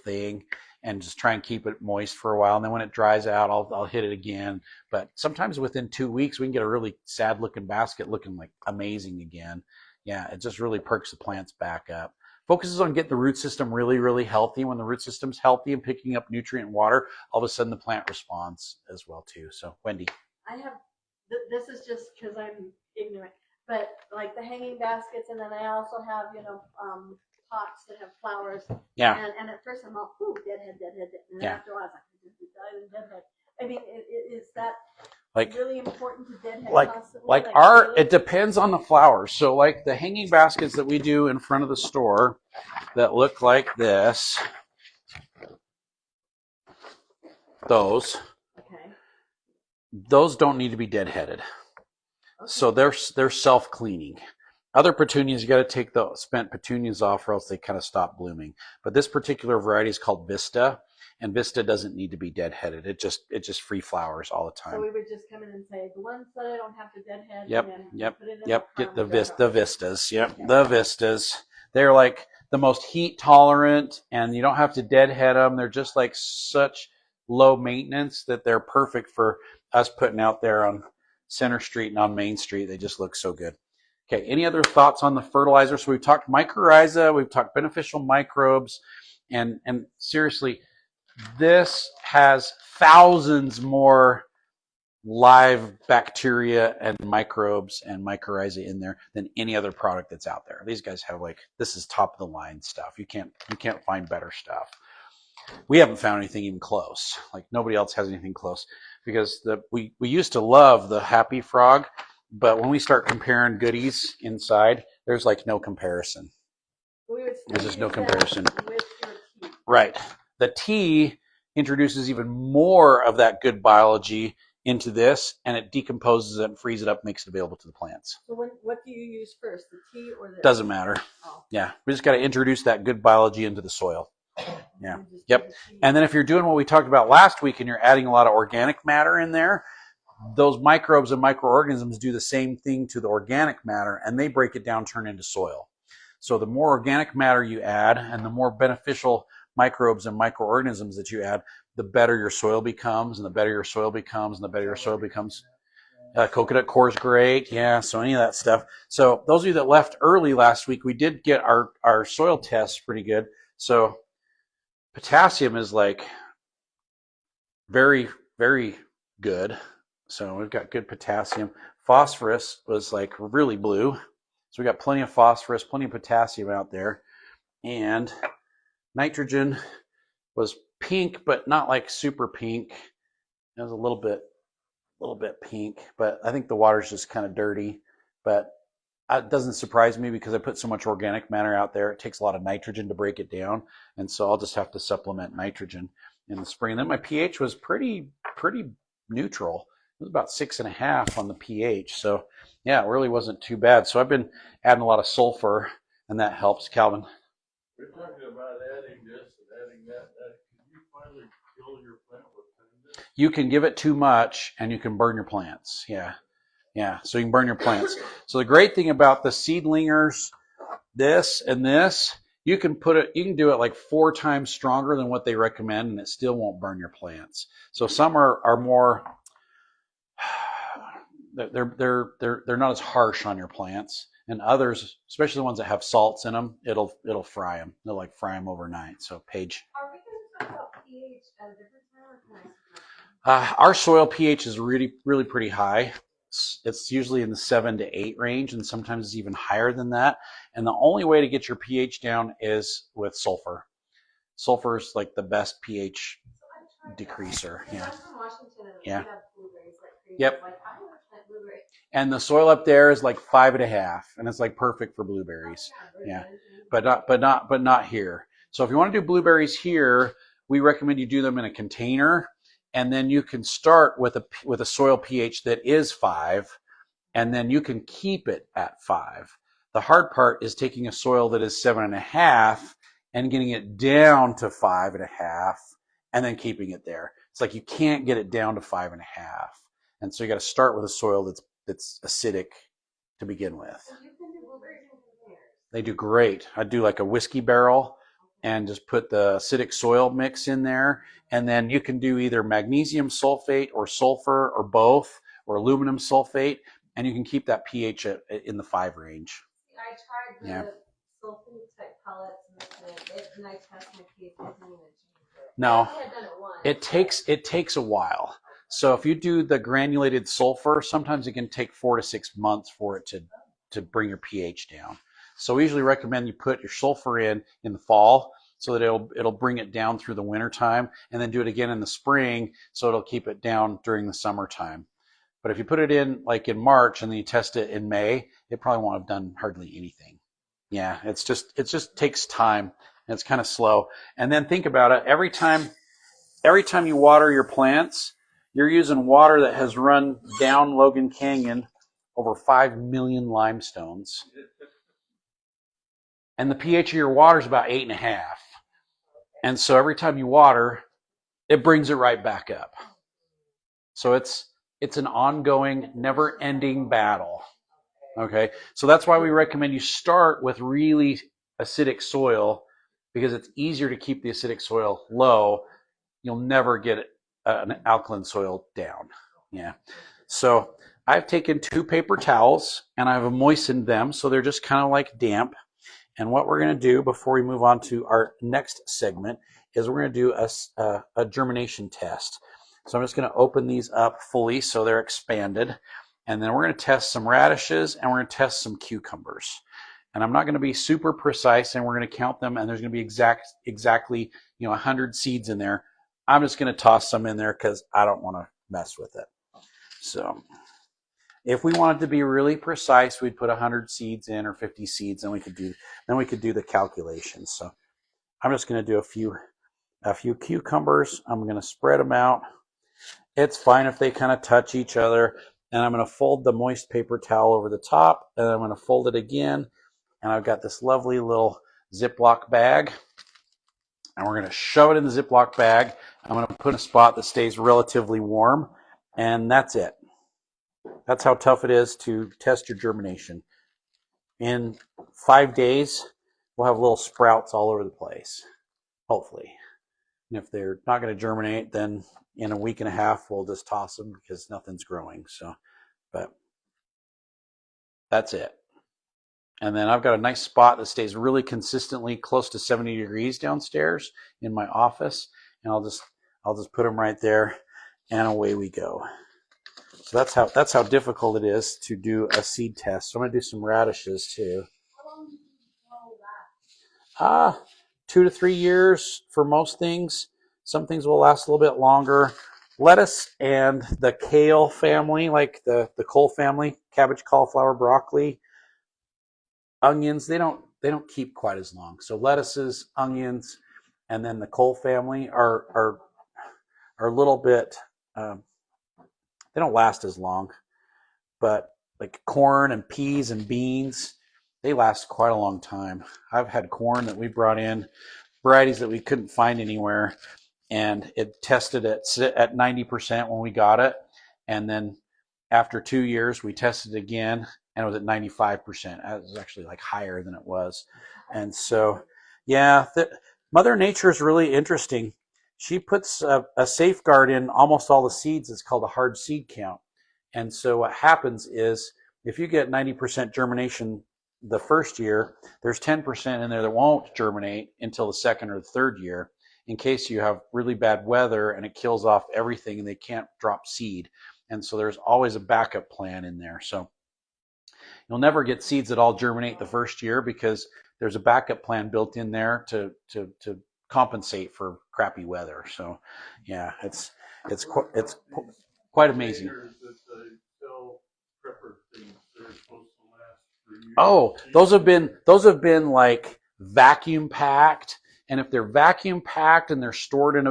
thing and just try and keep it moist for a while. And then when it dries out, I'll hit it again. But sometimes within 2 weeks, we can get a really sad looking basket looking like amazing again. Yeah, it just really perks the plants back up. Focuses on getting the root system really, really healthy. When the root system's healthy and picking up nutrient and water, all of a sudden the plant responds as well too. So Wendy. I have, this is just because I'm ignorant, but like the hanging baskets, and then I also have, pots that have flowers. Yeah. And at first I'm all, ooh, deadhead. And then after a while, I was like, deadhead. I mean, is that Like really important to deadhead constantly? Like it depends on the flowers. So like the hanging baskets that we do in front of the store that look like this, those don't need to be deadheaded. Okay. So they're self-cleaning. Other petunias, you got to take the spent petunias off or else they kind of stop blooming. But this particular variety is called Vista, and Vista doesn't need to be deadheaded. It just free flowers all the time. So we would just come in and say, the ones that I don't have to deadhead. Yep. Get the Vistas. Yep, okay. The Vistas. They're like the most heat tolerant, and you don't have to deadhead them. They're just like such low maintenance that they're perfect for us putting out there on Center Street and on Main Street. They just look so good. Okay, any other thoughts on the fertilizer? So we've talked mycorrhiza, we've talked beneficial microbes, and seriously, this has thousands more live bacteria and microbes and mycorrhiza in there than any other product that's out there. These guys have this is top of the line stuff. You can't find better stuff. We haven't found anything even close. Like nobody else has anything close because we used to love the Happy Frog, but when we start comparing goodies inside, there's like no comparison. There's just no comparison. Right. The tea introduces even more of that good biology into this, and it decomposes it and frees it up, makes it available to the plants. So what do you use first, the tea or the? Doesn't matter. Oh. Yeah, we just got to introduce that good biology into the soil. Yeah. Yep. And then if you're doing what we talked about last week and you're adding a lot of organic matter in there, those microbes and microorganisms do the same thing to the organic matter, and they break it down, turn into soil. So the more organic matter you add and the more beneficial microbes and microorganisms that you add, the better your soil becomes, and the better your soil becomes, and the better your soil becomes. Coconut coir is great. Yeah, so any of that stuff. So those of you that left early last week, we did get our soil tests pretty good. So potassium is like very, very good. So we've got good potassium. Phosphorus was like really blue. So we got plenty of phosphorus, plenty of potassium out there. And nitrogen was pink, but not like super pink. It was a little bit pink, but I think the water's just kind of dirty. But it doesn't surprise me because I put so much organic matter out there. It takes a lot of nitrogen to break it down. And so I'll just have to supplement nitrogen in the spring. And then my pH was pretty neutral. It was about 6.5 on the pH. So yeah, it really wasn't too bad. So I've been adding a lot of sulfur, and that helps. Calvin. We're talking about adding this and adding that. Can you finally kill your plant with fungus? You can give it too much, and you can burn your plants. Yeah. So you can burn your plants. So the great thing about the seedlingers, this and this, you can put it, you can do it like 4 times stronger than what they recommend, and it still won't burn your plants. So some are more, they're not as harsh on your plants, and others, especially the ones that have salts in them, it'll fry them. They'll like fry them overnight. So Paige, Are we gonna talk about pH at a different time, or can I skip our soil pH is really pretty high. It's usually in the 7 to 8 range, and sometimes it's even higher than that. And the only way to get your pH down is with sulfur. Sulfur is like the best pH decreaser. Yeah. I'm from Washington, and Yeah. we have blueberries like crazy. Yep. Like, I want to plant blueberries. And the soil up there is like 5.5, and it's like perfect for blueberries. Yeah. But not here. So if you want to do blueberries here, we recommend you do them in a container, and then you can start with a soil pH that is 5, and then you can keep it at 5. The hard part is taking a soil that is 7.5 and getting it down to 5.5, and then keeping it there. It's like you can't get it down to 5.5, and so you got to start with a soil that's acidic to begin with. So you can do blueberries in containers. They do great. I do like a whiskey barrel and just put the acidic soil mix in there. And then you can do either magnesium sulfate or sulfur or both, or aluminum sulfate, and you can keep that pH in the 5 range. I tried the Yeah. sulfate type pellets and I tested my pH. It didn't even change it. No, I had done it once. it takes a while. So if you do the granulated sulfur, sometimes it can take 4 to 6 months for it to bring your pH down. So we usually recommend you put your sulfur in the fall so that it'll bring it down through the winter time, and then do it again in the spring so it'll keep it down during the summertime. But if you put it in like in March and then you test it in May, it probably won't have done hardly anything. Yeah, it just takes time, and it's kind of slow. And then think about it, every time you water your plants, you're using water that has run down Logan Canyon over 5 million limestones. And the pH of your water is about 8.5. And so every time you water, it brings it right back up. So it's an ongoing, never-ending battle. Okay, so that's why we recommend you start with really acidic soil, because it's easier to keep the acidic soil low. You'll never get an alkaline soil down. Yeah. So I've taken 2 paper towels and I've moistened them so they're just kind of like damp. And what we're going to do before we move on to our next segment is we're going to do a germination test. So I'm just going to open these up fully so they're expanded. And then we're going to test some radishes and we're going to test some cucumbers. And I'm not going to be super precise, and we're going to count them, and there's going to be exactly 100 seeds in there. I'm just going to toss some in there because I don't want to mess with it. So if we wanted to be really precise, we'd put 100 seeds in or 50 seeds, and we could do the calculations. So I'm just going to do a few cucumbers. I'm going to spread them out. It's fine if they kind of touch each other. And I'm going to fold the moist paper towel over the top, and I'm going to fold it again. And I've got this lovely little Ziploc bag, and we're going to shove it in the Ziploc bag. I'm going to put in a spot that stays relatively warm, and that's it. That's how tough it is to test your germination. In 5 days, we'll have little sprouts all over the place, hopefully. And if they're not going to germinate, then in a week and a half, we'll just toss them because nothing's growing. So, but that's it. And then I've got a nice spot that stays really consistently close to 70 degrees downstairs in my office. And I'll just put them right there, and away we go. So that's how difficult it is to do a seed test. So I'm going to do some radishes too. How long do you last? 2 to 3 years for most things. Some things will last a little bit longer. Lettuce and the kale family, like the cole family, cabbage, cauliflower, broccoli, onions, they don't keep quite as long. So lettuces, onions, and then the cole family are a little bit they don't last as long. But like corn and peas and beans, they last quite a long time. I've had corn that we brought in, varieties that we couldn't find anywhere, and it tested at 90% when we got it. And then after 2 years, we tested it again, and it was at 95%. It was actually like higher than it was. And so, Yeah, Mother Nature is really interesting. She puts a safeguard in almost all the seeds. It's called a hard seed count. And so what happens is if you get 90% germination the first year, there's 10% in there that won't germinate until the second or the third year in case you have really bad weather and it kills off everything and they can't drop seed. And so there's always a backup plan in there. So you'll never get seeds that all germinate the first year because there's a backup plan built in there to compensate for crappy weather. So yeah, it's quite amazing. That they sell prepper things, they're supposed to last for years. Oh, those have been like vacuum packed, and if they're vacuum packed and they're stored in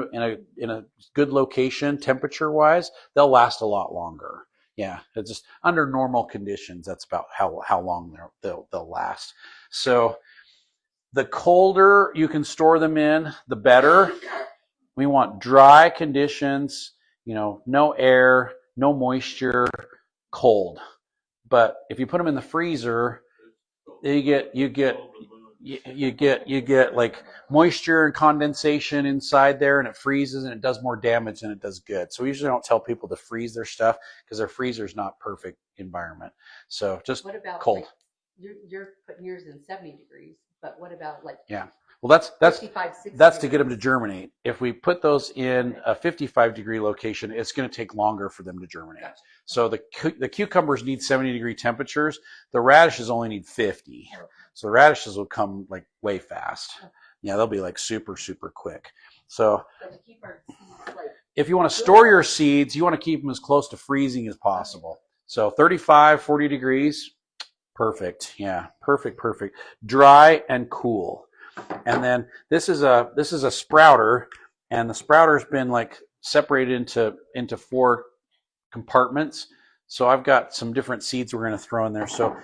a good location temperature wise, they'll last a lot longer. Yeah, it's just under normal conditions. That's about how long they'll last. So the colder you can store them in, the better. We want dry conditions, no air, no moisture, cold. But if you put them in the freezer, you get like moisture and condensation inside there, and it freezes and it does more damage than it does good. So we usually don't tell people to freeze their stuff because their freezer's not perfect environment. So just What about cold. like, you're putting yours in 70 degrees, but what about like Yeah. Well, that's 55, 60 to get them to degrees? germinate. If we put those in a 55-degree location, it's going to take longer for them to germinate. Gotcha. So the cucumbers need 70-degree temperatures. The radishes only need 50. So the radishes will come like way fast. Yeah, they'll be like super, super quick. So But to keep our seeds like if you want to store your seeds, you want to keep them as close to freezing as possible. So 35, 40 degrees, perfect. Yeah, perfect. Dry and cool. And then this is a sprouter, and the sprouter's been like separated into 4 compartments. So I've got some different seeds we're going to throw in there. So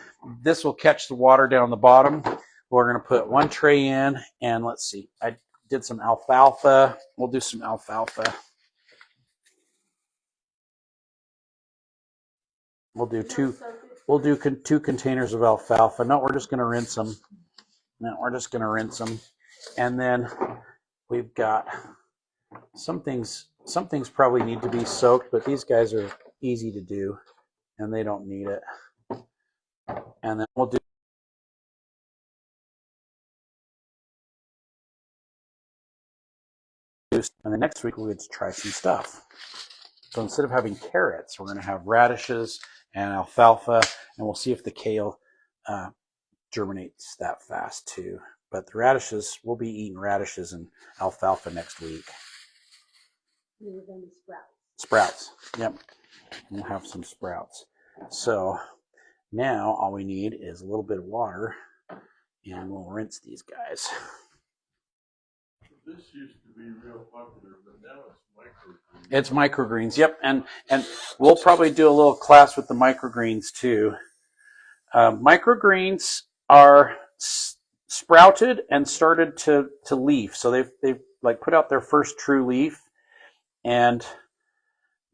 this will catch the water down the bottom. We're going to put 1 tray in, and let's see. I did some alfalfa. We'll do some alfalfa. We'll do 2 containers of alfalfa. No, we're just going to rinse them. And then we've got some things probably need to be soaked, but these guys are easy to do and they don't need it. And then we'll do and the next week we're going to try some stuff. So instead of having carrots, we're going to have radishes and alfalfa, and we'll see if the kale germinates that fast too. But the radishes, we'll be eating radishes and alfalfa next week. These are going to be sprouts. Sprouts. Yep. We'll have some sprouts. So now all we need is a little bit of water, and we'll rinse these guys. This used to be real popular, but now it's microgreens. It's microgreens. Yep. And we'll probably do a little class with the microgreens too. Microgreens are sprouted and started to leaf. So they've like put out their first true leaf, and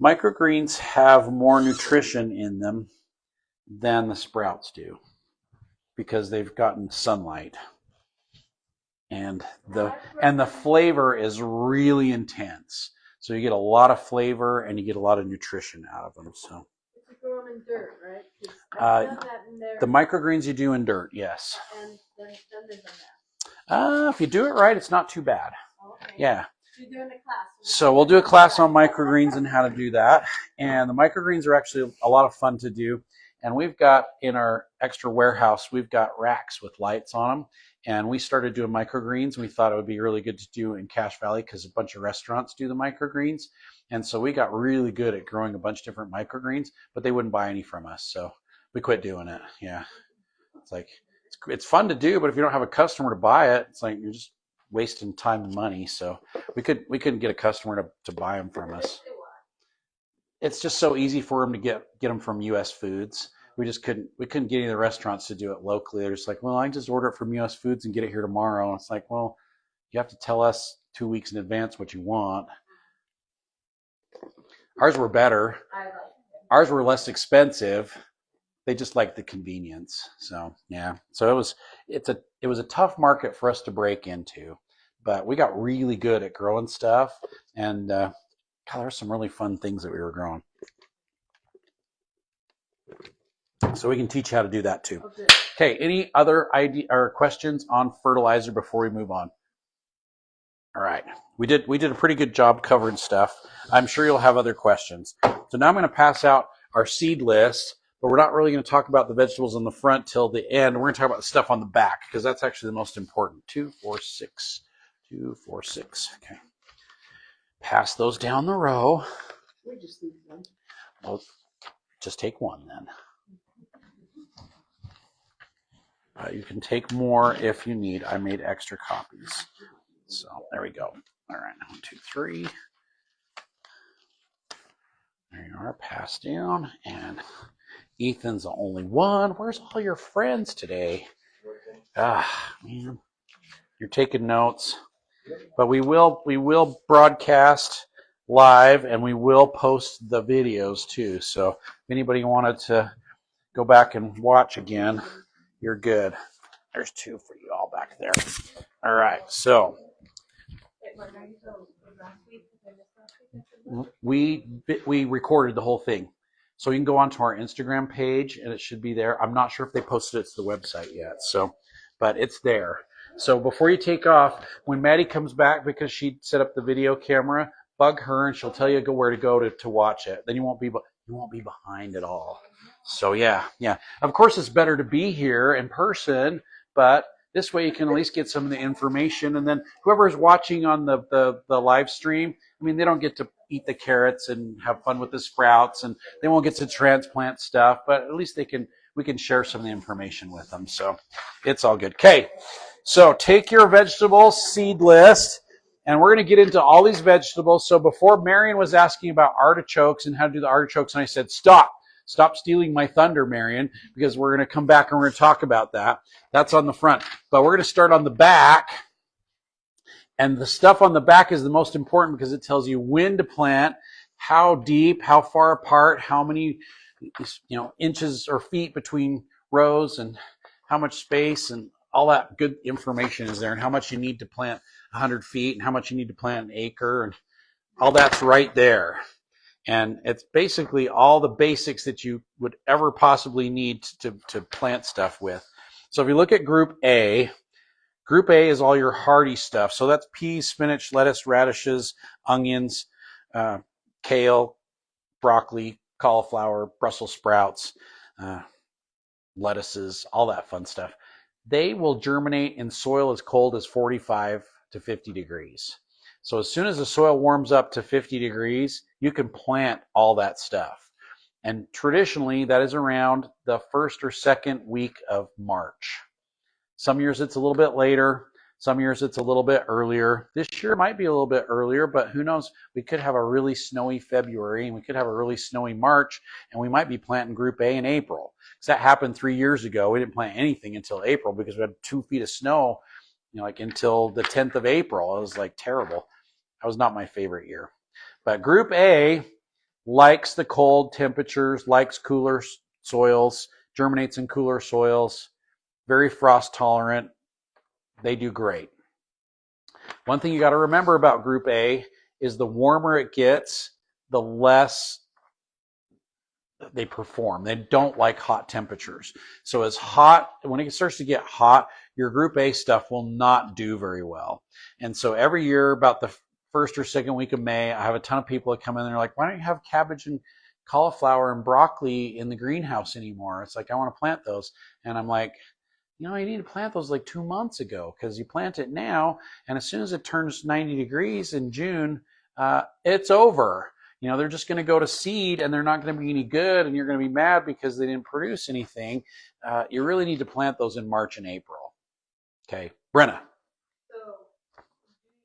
microgreens have more nutrition in them than the sprouts do because they've gotten sunlight, and the flavor is really intense. So you get a lot of flavor and you get a lot of nutrition out of them. So If you grow them in dirt, right? 'Cause I've done that in there. the microgreens you do in dirt, yes. And then there's a mess. If you do it right, it's not too bad. Okay. Yeah. You're doing a class. So we'll do a class on microgreens and how to do that. And the microgreens are actually a lot of fun to do. And we've got in our extra warehouse, we've got racks with lights on them. And we started doing microgreens. We thought it would be really good to do in Cache Valley because a bunch of restaurants do the microgreens. And so we got really good at growing a bunch of different microgreens, but they wouldn't buy any from us. So we quit doing it. Yeah. It's like, it's fun to do, but if you don't have a customer to buy it, it's like you're just wasting time and money. So we couldn't get a customer to buy them from us. It's just so easy for them to get them from US Foods. We couldn't get any of the restaurants to do it locally. They're just like, well, I can just order it from US Foods and get it here tomorrow. And it's like, well, you have to tell us 2 weeks in advance what you want. Ours were better. Ours were less expensive, They just like the convenience. So yeah. So it was a tough market for us to break into, but we got really good at growing stuff, and God, there's some really fun things that we were growing. So we can teach you how to do that too. Okay. Okay, any other idea or questions on fertilizer before we move on? All right, we did a pretty good job covering stuff. I'm sure you'll have other questions. So now I'm going to pass out our seed list, but we're not really going to talk about the vegetables on the front till the end. We're going to talk about the stuff on the back because that's actually the most important. 2, 4, 6, 2, 4, 6. Okay, pass those down the row. We just need one. Well, just take one then. You can take more if you need. I made extra copies. So there we go. All right, 1, 2, 3. There you are, passed down. And Ethan's the only one. Where's all your friends today? Ah, man, you're taking notes. But we will broadcast live, and we will post the videos too. So if anybody wanted to go back and watch again, you're good. There's 2 for you all back there. All right, so we recorded the whole thing, so you can go onto our Instagram page, and it should be there. I'm not sure if they posted it to the website yet, so but it's there. So before you take off, when Maddie comes back, because she set up the video camera, bug her, and she'll tell you where to go to watch it. Then you won't be behind at all. So yeah. Of course, it's better to be here in person, but this way you can at least get some of the information. And then whoever's watching on the live stream, I mean, they don't get to eat the carrots and have fun with the sprouts, and they won't get to transplant stuff, but at least we can share some of the information with them. So it's all good. Okay, so take your vegetable seed list, and we're going to get into all these vegetables. So before, Marion was asking about artichokes and how to do the artichokes, and I said, stop stealing my thunder, Marion, because we're going to come back and we're going to talk about that. That's on the front. But we're going to start on the back. And the stuff on the back is the most important because it tells you when to plant, how deep, how far apart, how many inches or feet between rows, and how much space, and all that good information is there, and how much you need to plant 100 feet and how much you need to plant an acre, and all that's right there. And it's basically all the basics that you would ever possibly need to plant stuff with. So if you look at Group A is all your hardy stuff. So that's peas, spinach, lettuce, radishes, onions, kale, broccoli, cauliflower, Brussels sprouts, lettuces, all that fun stuff. They will germinate in soil as cold as 45 to 50 degrees. So as soon as the soil warms up to 50 degrees, you can plant all that stuff. And traditionally, that is around the first or second week of March. Some years it's a little bit later. Some years it's a little bit earlier. This year it might be a little bit earlier, but who knows? We could have a really snowy February, and we could have a really snowy March, and we might be planting Group A in April. Because that happened 3 years ago. We didn't plant anything until April because we had 2 feet of snow, like until the 10th of April. It was like terrible. That was not my favorite year. But Group A likes the cold temperatures, likes cooler soils, germinates in cooler soils, very frost tolerant. They do great. One thing you got to remember about Group A is the warmer it gets, the less they perform. They don't like hot temperatures. So when it starts to get hot, your Group A stuff will not do very well. And so every year, about the first or second week of May, I have a ton of people that come in and they're like, why don't you have cabbage and cauliflower and broccoli in the greenhouse anymore? It's like, I want to plant those. And I'm like, you need to plant those like 2 months ago, because you plant it now, and as soon as it turns 90 degrees in June, it's over. They're just going to go to seed, and they're not going to be any good, and you're going to be mad because they didn't produce anything. You really need to plant those in March and April. Okay, Brenna. So,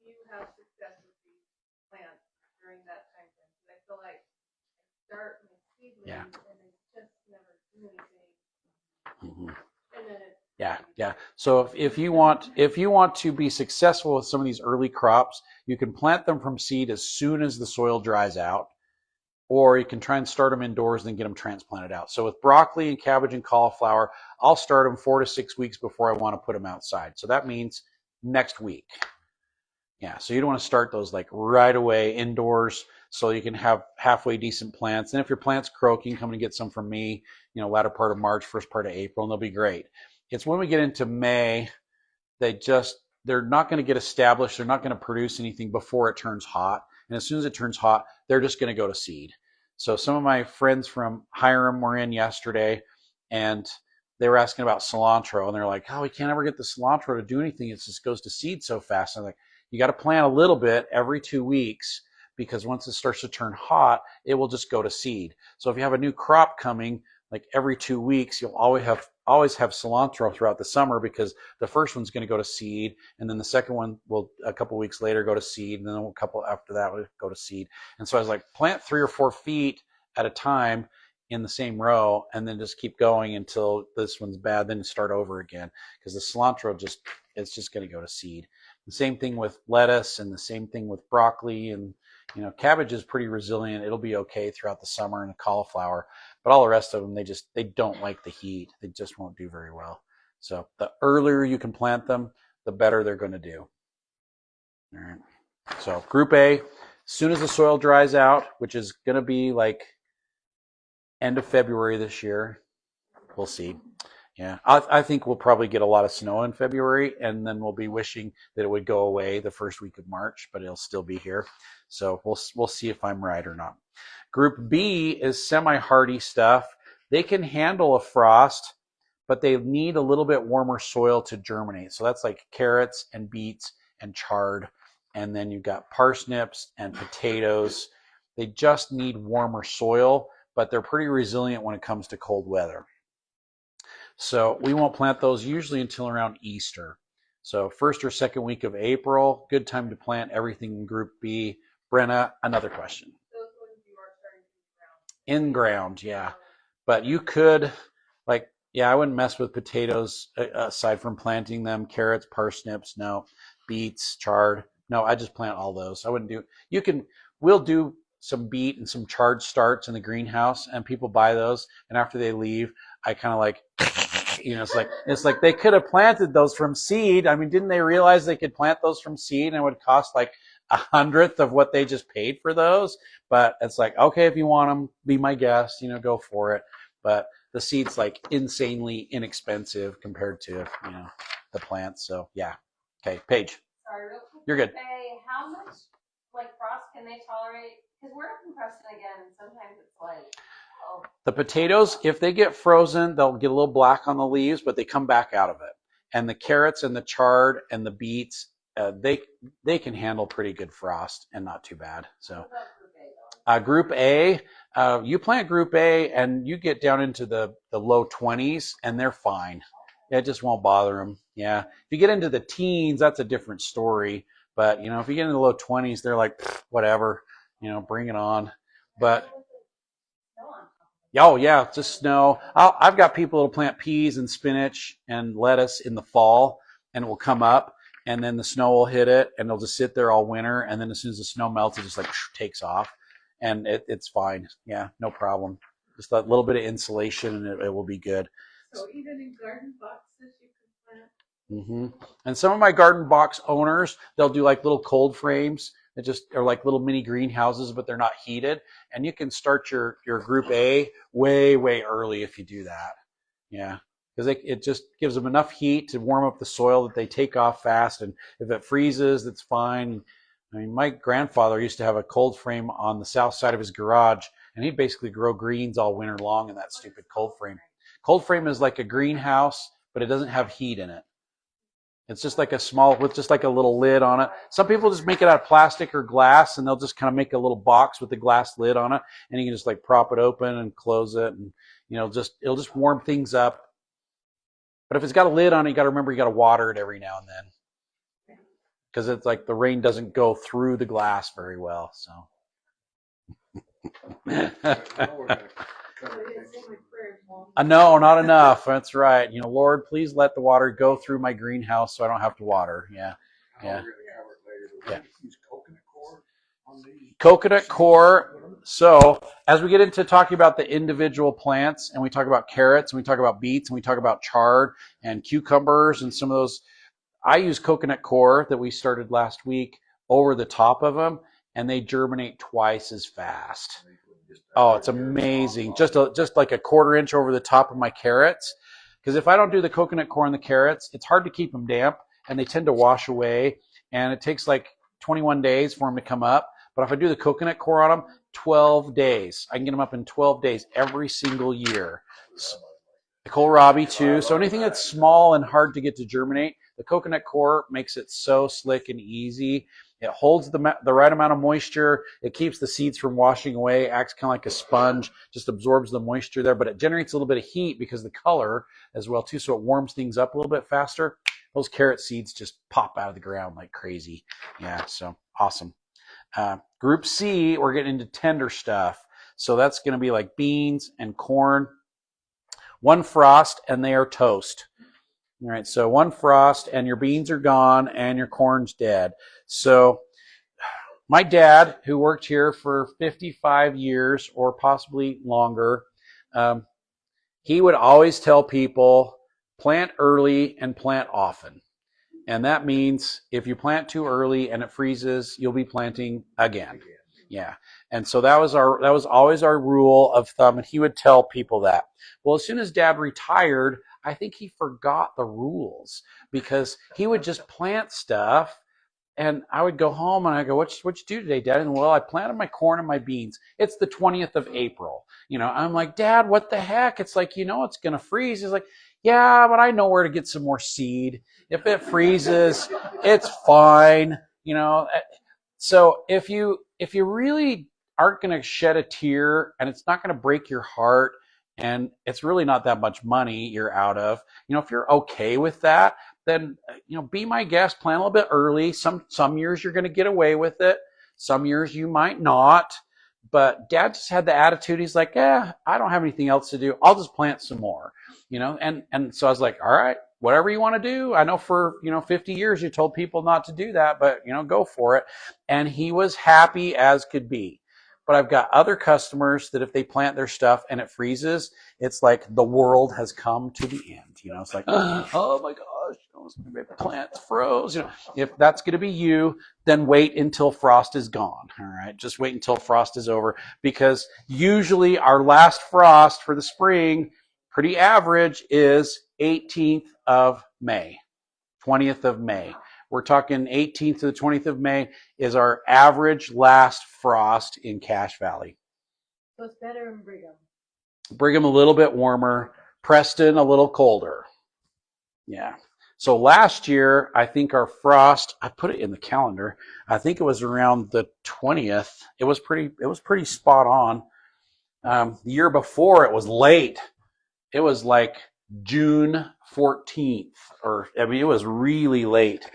do you have success with these plants during that time frame? Because I feel like I start my seedlings and they just never do anything. Mm-hmm. And then it Yeah. So if you want to be successful with some of these early crops, you can plant them from seed as soon as the soil dries out. or you can try and start them indoors and then get them transplanted out. So with broccoli and cabbage and cauliflower, I'll start them 4 to 6 weeks before I want to put them outside. So that means next week. Yeah, so you don't want to start those like right away indoors so you can have halfway decent plants. And if your plants croak, you can come and get some from me, latter part of March, first part of April, and they'll be great. It's when we get into May, they're not going to get established. They're not going to produce anything before it turns hot. And as soon as it turns hot, they're just going to go to seed. So some of my friends from Hiram were in yesterday, and they were asking about cilantro, and they're like, oh, we can't ever get the cilantro to do anything. It just goes to seed so fast. And I'm like, you got to plant a little bit every 2 weeks, because once it starts to turn hot, it will just go to seed. So if you have a new crop coming, like every 2 weeks, you'll always have cilantro throughout the summer, because the first one's going to go to seed, and then the second one will a couple weeks later go to seed, and then a couple after that will go to seed. And so I was like, plant 3 or 4 feet at a time in the same row, and then just keep going until this one's bad, then start over again, because the cilantro it's just going to go to seed. The same thing with lettuce, and the same thing with broccoli, and cabbage is pretty resilient. It'll be okay throughout the summer, and cauliflower. But all the rest of them, they don't like the heat. They just won't do very well. So the earlier you can plant them, the better they're going to do. All right. So group A, as soon as the soil dries out, which is going to be like end of February this year, we'll see. Yeah, I think we'll probably get a lot of snow in February, and then we'll be wishing that it would go away the first week of March, but it'll still be here. So we'll see if I'm right or not. Group B is semi-hardy stuff. They can handle a frost, but they need a little bit warmer soil to germinate. So that's like carrots and beets and chard. And then you've got parsnips and potatoes. They just need warmer soil, but they're pretty resilient when it comes to cold weather. So we won't plant those usually until around Easter. So first or second week of April, good time to plant everything in Group B. Brenna, another question. Those ones you are starting In ground, yeah. But you could, I wouldn't mess with potatoes aside from planting them. Carrots, parsnips, no. Beets, chard, no. I just plant all those. I wouldn't do. We'll do some beet and some chard starts in the greenhouse, and people buy those. And after they leave, I kind of like, it's like they could have planted those from seed. I mean, didn't they realize they could plant those from seed, and it would cost like 1/100th of what they just paid for those? But it's like, okay, if you want them, be my guest, go for it. But the seed's like insanely inexpensive compared to, the plants. So yeah. Okay, Paige. Sorry, real quick. You're good. Hey, how much frost can they tolerate? Because we're up in Preston again, and sometimes it's The potatoes, if they get frozen, they'll get a little black on the leaves, but they come back out of it. And the carrots and the chard and the beets, they can handle pretty good frost and not too bad. So Group A, you plant Group A and you get down into the low 20s and they're fine. It just won't bother them. Yeah. If you get into the teens, that's a different story. But, if you get into the low 20s, they're like, whatever, bring it on. But oh yeah, just snow. I've got people that'll plant peas and spinach and lettuce in the fall, and it will come up, and then the snow will hit it, and it'll just sit there all winter. And then as soon as the snow melts, it just takes off, and it's fine. Yeah, no problem. Just a little bit of insulation, and it will be good. So even in garden boxes, you can plant. And some of my garden box owners, they'll do like little cold frames that just are like little mini greenhouses, but they're not heated. And you can start your Group A way, way early if you do that. Yeah, because it just gives them enough heat to warm up the soil that they take off fast. And if it freezes, that's fine. I mean, my grandfather used to have a cold frame on the south side of his garage, and he'd basically grow greens all winter long in that stupid cold frame. Cold frame is like a greenhouse, but it doesn't have heat in it. It's just like with just like a little lid on it. Some people just make it out of plastic or glass, and they'll just kind of make a little box with a glass lid on it, and you can just like prop it open and close it, and it'll just warm things up. But if it's got a lid on it, you got to remember you got to water it every now and then, because it's like the rain doesn't go through the glass very well. So. No, not enough. That's right. Lord, please let the water go through my greenhouse so I don't have to water. Yeah. Yeah. Coconut coir. So as we get into talking about the individual plants, and we talk about carrots, and we talk about beets, and we talk about chard and cucumbers and some of those, I use coconut coir that we started last week over the top of them, and they germinate twice as fast. Oh, it's amazing. Just like a 1/4 inch over the top of my carrots. Because if I don't do the coconut coir and the carrots, it's hard to keep them damp, and they tend to wash away, and it takes like 21 days for them to come up. But if I do the coconut coir on them, 12 days. I can get them up in 12 days every single year. The kohlrabi too. So anything that's small and hard to get to germinate, the coconut coir makes it so slick and easy. It holds the right amount of moisture. It keeps the seeds from washing away, acts kind of like a sponge, just absorbs the moisture there, but it generates a little bit of heat because of the color as well too, so it warms things up a little bit faster. Those carrot seeds just pop out of the ground like crazy. Yeah, so awesome. Group C, we're getting into tender stuff. So that's going to be like beans and corn. 1 frost and they are toast. All right, so 1 frost and your beans are gone and your corn's dead. So my dad, who worked here for 55 years or possibly longer, he would always tell people, plant early and plant often. And that means if you plant too early and it freezes, you'll be planting again. Yeah. And so that was always our rule of thumb, and he would tell people that. Well, as soon as Dad retired, I think he forgot the rules because he would just plant stuff, and I would go home and I go, what'd you do today, Dad? And well, I planted my corn and my beans. It's the 20th of April. I'm like, Dad, what the heck? It's like, it's going to freeze. He's like, yeah, but I know where to get some more seed. If it freezes, it's fine. So if you really aren't going to shed a tear, and it's not going to break your heart, and it's really not that much money you're out of, if you're okay with that, then be my guest, plan a little bit early. Some years you're going to get away with it, some years you might not. But Dad just had the attitude, he's like, I don't have anything else to do, I'll just plant some more. And so I was like, all right, whatever you want to do. I know for 50 years you told people not to do that, but go for it. And he was happy as could be. But I've got other customers that if they plant their stuff and it freezes, it's like the world has come to the end. It's like, oh my gosh, my plants froze. If that's going to be you, then wait until frost is gone. All right, just wait until frost is over, because usually our last frost for the spring, pretty average, is 18th of May, 20th of May. We're talking 18th to the 20th of May is our average last frost in Cache Valley. So it's better in Brigham. Brigham a little bit warmer, Preston a little colder. Yeah. So last year, I think our frost, I put it in the calendar, I think it was around the 20th. It was pretty spot on. The year before, it was late. It was like June 14th, it was really late.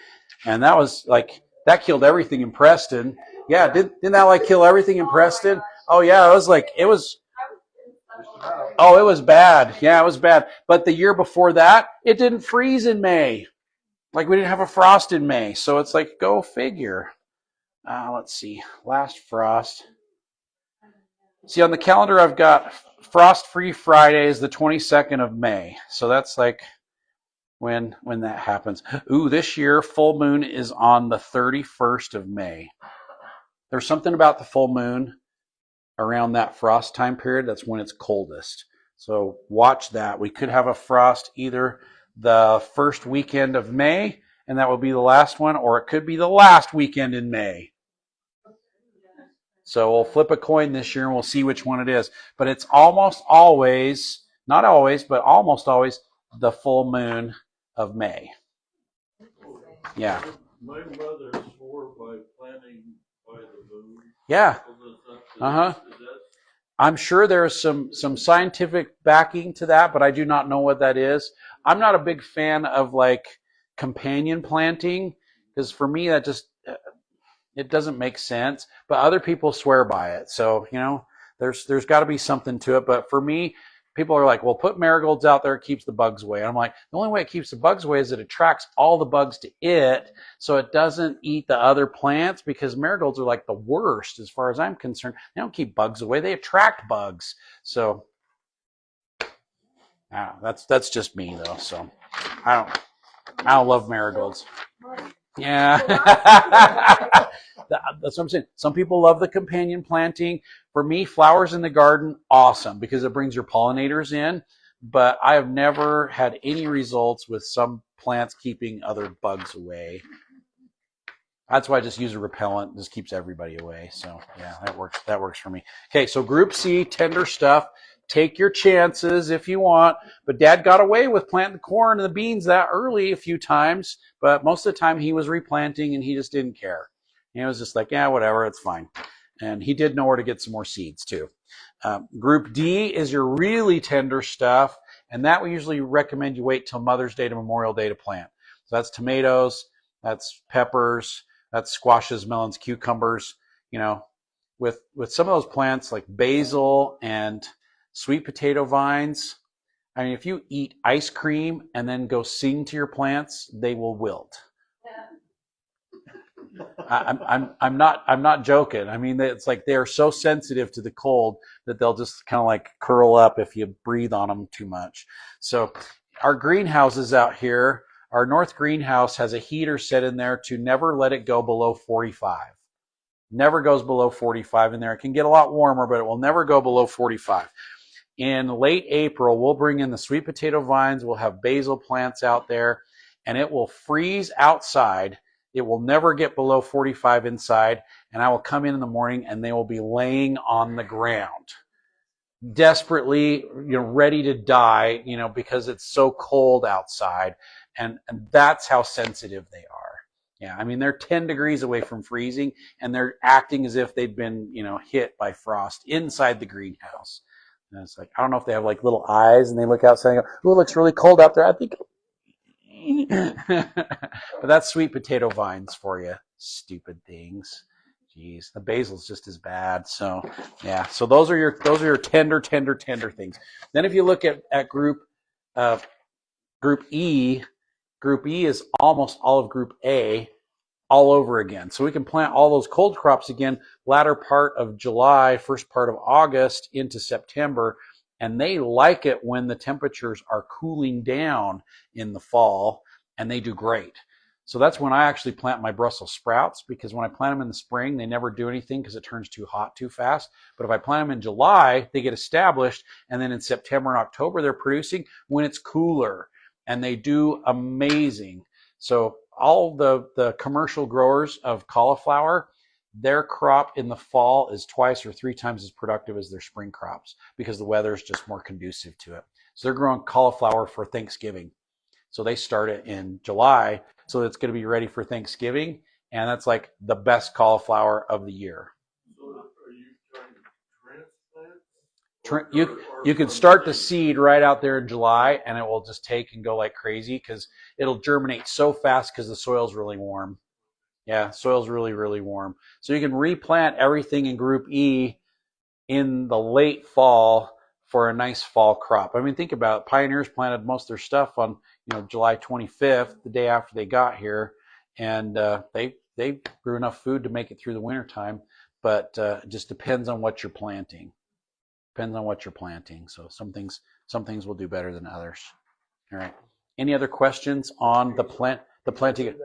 And that was like, that killed everything in Preston. Yeah, didn't that like kill everything in Preston? Oh yeah, it was bad. Yeah, it was bad. But the year before that, it didn't freeze in May. Like we didn't have a frost in May. So it's like, go figure. Let's see, last frost. See, on the calendar, I've got frost-free Friday is the 22nd of May. So that's like when that happens. Ooh, this year, full moon is on the 31st of May. There's something about the full moon around that frost time period. That's when it's coldest. So watch that. We could have a frost either the first weekend of May, and that will be the last one, or it could be the last weekend in May. So we'll flip a coin this year and we'll see which one it is. But it's almost always, not always, but almost always the full moon of May. Yeah. My mother swore by planting by the moon. Yeah. I'm sure there's some scientific backing to that, but I do not know what that is. I'm not a big fan of like companion planting, because for me that just it doesn't make sense. But other people swear by it, so there's got to be something to it. But for me, people are like, well, put marigolds out there, it keeps the bugs away. And I'm like, the only way it keeps the bugs away is it attracts all the bugs to it, so it doesn't eat the other plants, because marigolds are like the worst as far as I'm concerned. They don't keep bugs away, they attract bugs. So that's just me though. So I don't love marigolds. Yeah. That's what I'm saying. Some people love the companion planting. For me, flowers in the garden, awesome, because it brings your pollinators in. But I have never had any results with some plants keeping other bugs away. That's why I just use a repellent. It just keeps everybody away. So yeah, that works for me. Okay, so group C, tender stuff. Take your chances if you want. But Dad got away with planting the corn and the beans that early a few times, but most of the time he was replanting and he just didn't care. He was just like, yeah, whatever, it's fine. And he did know where to get some more seeds too. Group D is your really tender stuff, and that we usually recommend you wait till Mother's Day to Memorial Day to plant. So that's tomatoes, that's peppers, that's squashes, melons, cucumbers. You know, with some of those plants like basil and sweet potato vines, I mean, if you eat ice cream and then go sing to your plants, they will wilt. I'm not joking. I mean, it's like they are so sensitive to the cold that they'll just kind of like curl up if you breathe on them too much. So our greenhouses out here, our north greenhouse has a heater set in there to never let it go below 45. Never goes below 45 in there. It can get a lot warmer, but it will never go below 45. In late April, we'll bring in the sweet potato vines. We'll have basil plants out there, and it will freeze outside. It will never get below 45 inside, and I will come in the morning, and they will be laying on the ground, desperately, ready to die, because it's so cold outside, and that's how sensitive they are. Yeah, I mean, they're 10 degrees away from freezing, and they're acting as if they've been, hit by frost inside the greenhouse. And it's like, I don't know if they have like little eyes and they look outside and go, oh, it looks really cold out there. I think, but that's sweet potato vines for you. Stupid things. Jeez, the basil's just as bad. So yeah, so those are your tender things. Then if you look at group E, group E is almost all of group A all over again. So we can plant all those cold crops again latter part of July, first part of August into September, and they like it when the temperatures are cooling down in the fall, and they do great. So that's when I actually plant my Brussels sprouts, because when I plant them in the spring, they never do anything because it turns too hot too fast. But if I plant them in July, they get established, and then in September and October, they're producing when it's cooler, and they do amazing. So all the commercial growers of cauliflower, their crop in the fall is twice or three times as productive as their spring crops, because the weather is just more conducive to it. So they're growing cauliflower for Thanksgiving. So they start it in July, so it's going to be ready for Thanksgiving, and that's like the best cauliflower of the year. So are you trying to transplant? You can start the seed right out there in July, and it will just take and go like crazy because it'll germinate so fast because the soil's really warm. Yeah, soil's really, really warm. So you can replant everything in group E in the late fall for a nice fall crop. I mean, think about it. Pioneers planted most of their stuff on July 25th, the day after they got here, and they grew enough food to make it through the wintertime, but it just depends on what you're planting. Depends on what you're planting. So some things will do better than others. All right. Any other questions on the planting?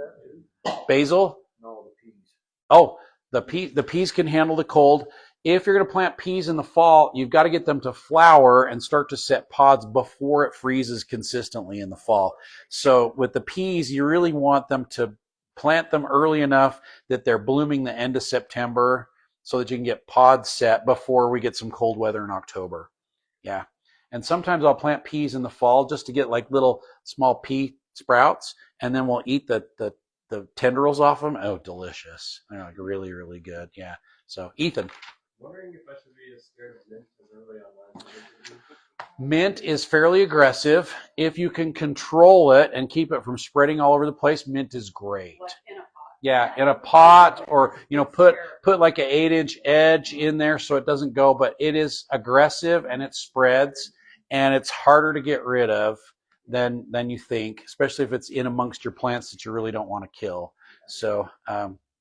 Basil? No, the peas. Oh, the peas can handle the cold. If you're going to plant peas in the fall, you've got to get them to flower and start to set pods before it freezes consistently in the fall. So with the peas, you really want them to plant them early enough that they're blooming the end of September, so that you can get pods set before we get some cold weather in October. Yeah. And sometimes I'll plant peas in the fall just to get like little small pea sprouts, and then we'll eat the tendrils off them. Oh, delicious. They're like really, really good. Yeah. So Ethan. Wondering if I should be as scared of mint as early on. Mint is fairly aggressive. If you can control it and keep it from spreading all over the place, mint is great. What, in a pot? Yeah, in a pot, or put like an 8-inch edge in there so it doesn't go, but it is aggressive and it spreads, and it's harder to get rid of than you think, especially if it's in amongst your plants that you really don't want to kill. So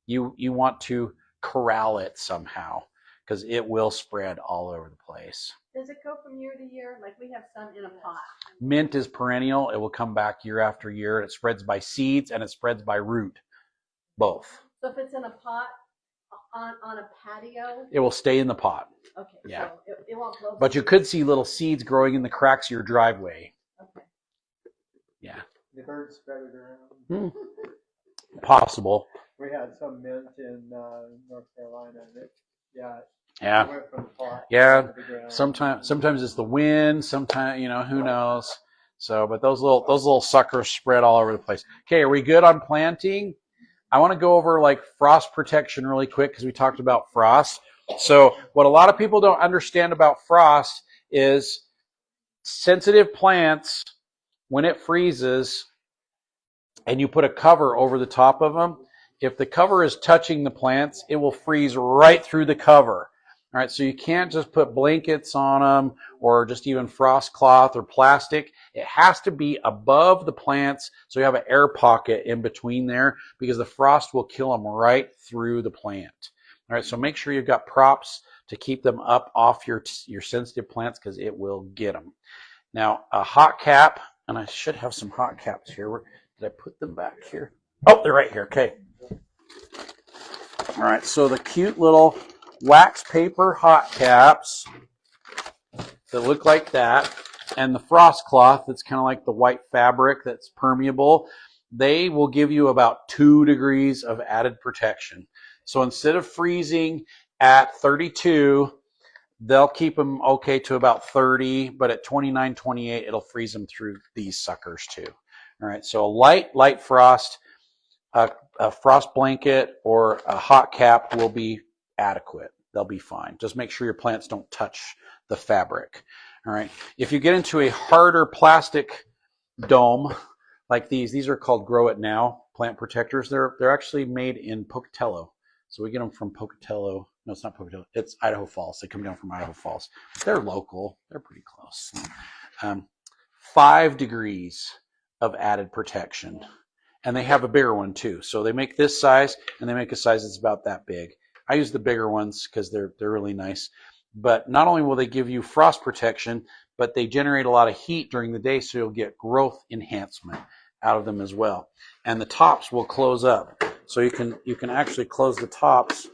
you want to corral it somehow because it will spread all over the place. Does it go from year to year? Like we have some in a pot. Mint is perennial. It will come back year after year. It spreads by seeds and it spreads by root, both. So if it's in a pot on a patio, It will stay in the pot. okay, Yeah. so it won't blow. But you could see little seeds growing in the cracks of your driveway. Okay. Yeah. The birds spread it around. Possible. We had some mint in North Carolina, and it Yeah. went from the pot Yeah. to the ground. Sometimes it's the wind. Sometimes, who knows. So, but those little suckers spread all over the place. Okay, are we good on planting? I want to go over like frost protection really quick because we talked about frost. So what a lot of people don't understand about frost is sensitive plants, when it freezes and you put a cover over the top of them, if the cover is touching the plants, it will freeze right through the cover. All right, so you can't just put blankets on them or just even frost cloth or plastic. It has to be above the plants so you have an air pocket in between there because the frost will kill them right through the plant. All right, so make sure you've got props to keep them up off your sensitive plants because it will get them. Now, a hot cap, and I should have some hot caps here. Did I put them back here? Oh, they're right here. Okay. All right, so the cute little wax paper hot caps that look like that, and the frost cloth that's kind of like the white fabric that's permeable, they will give you about 2 degrees of added protection. So instead of freezing at 32, they'll keep them okay to about 30, but at 29, 28, it'll freeze them through these suckers too. All right, so a light frost, a frost blanket or a hot cap will be adequate. They'll be fine. Just make sure your plants don't touch the fabric. All right. If you get into a harder plastic dome like these are called Grow It Now plant protectors. They're actually made in Pocatello. So we get them from Pocatello. No, it's not Pocatello. It's Idaho Falls. They come down from Idaho Falls. They're local. They're pretty close. 5 degrees of added protection. And they have a bigger one too. So they make this size and they make a size that's about that big. I use the bigger ones because they're really nice. But not only will they give you frost protection, but they generate a lot of heat during the day, so you'll get growth enhancement out of them as well. And the tops will close up. So you can actually close the tops.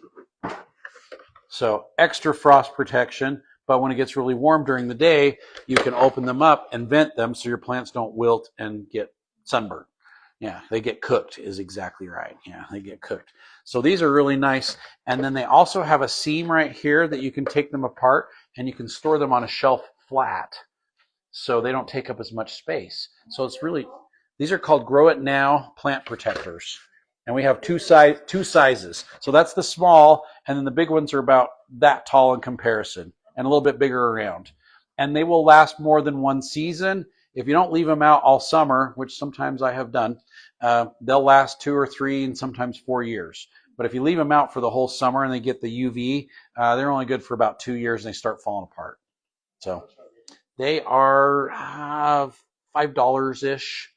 So extra frost protection, but when it gets really warm during the day, you can open them up and vent them so your plants don't wilt and get sunburned. Yeah, they get cooked is exactly right. Yeah, they get cooked. So these are really nice. And then they also have a seam right here that you can take them apart and you can store them on a shelf flat so they don't take up as much space. So it's really, these are called Grow It Now plant protectors. And we have two sizes. So that's the small, and then the big ones are about that tall in comparison and a little bit bigger around. And they will last more than one season. If you don't leave them out all summer, which sometimes I have done, they'll last 2 or 3 and sometimes 4 years. But if you leave them out for the whole summer and they get the UV, they're only good for about 2 years and they start falling apart. So they are $5-ish.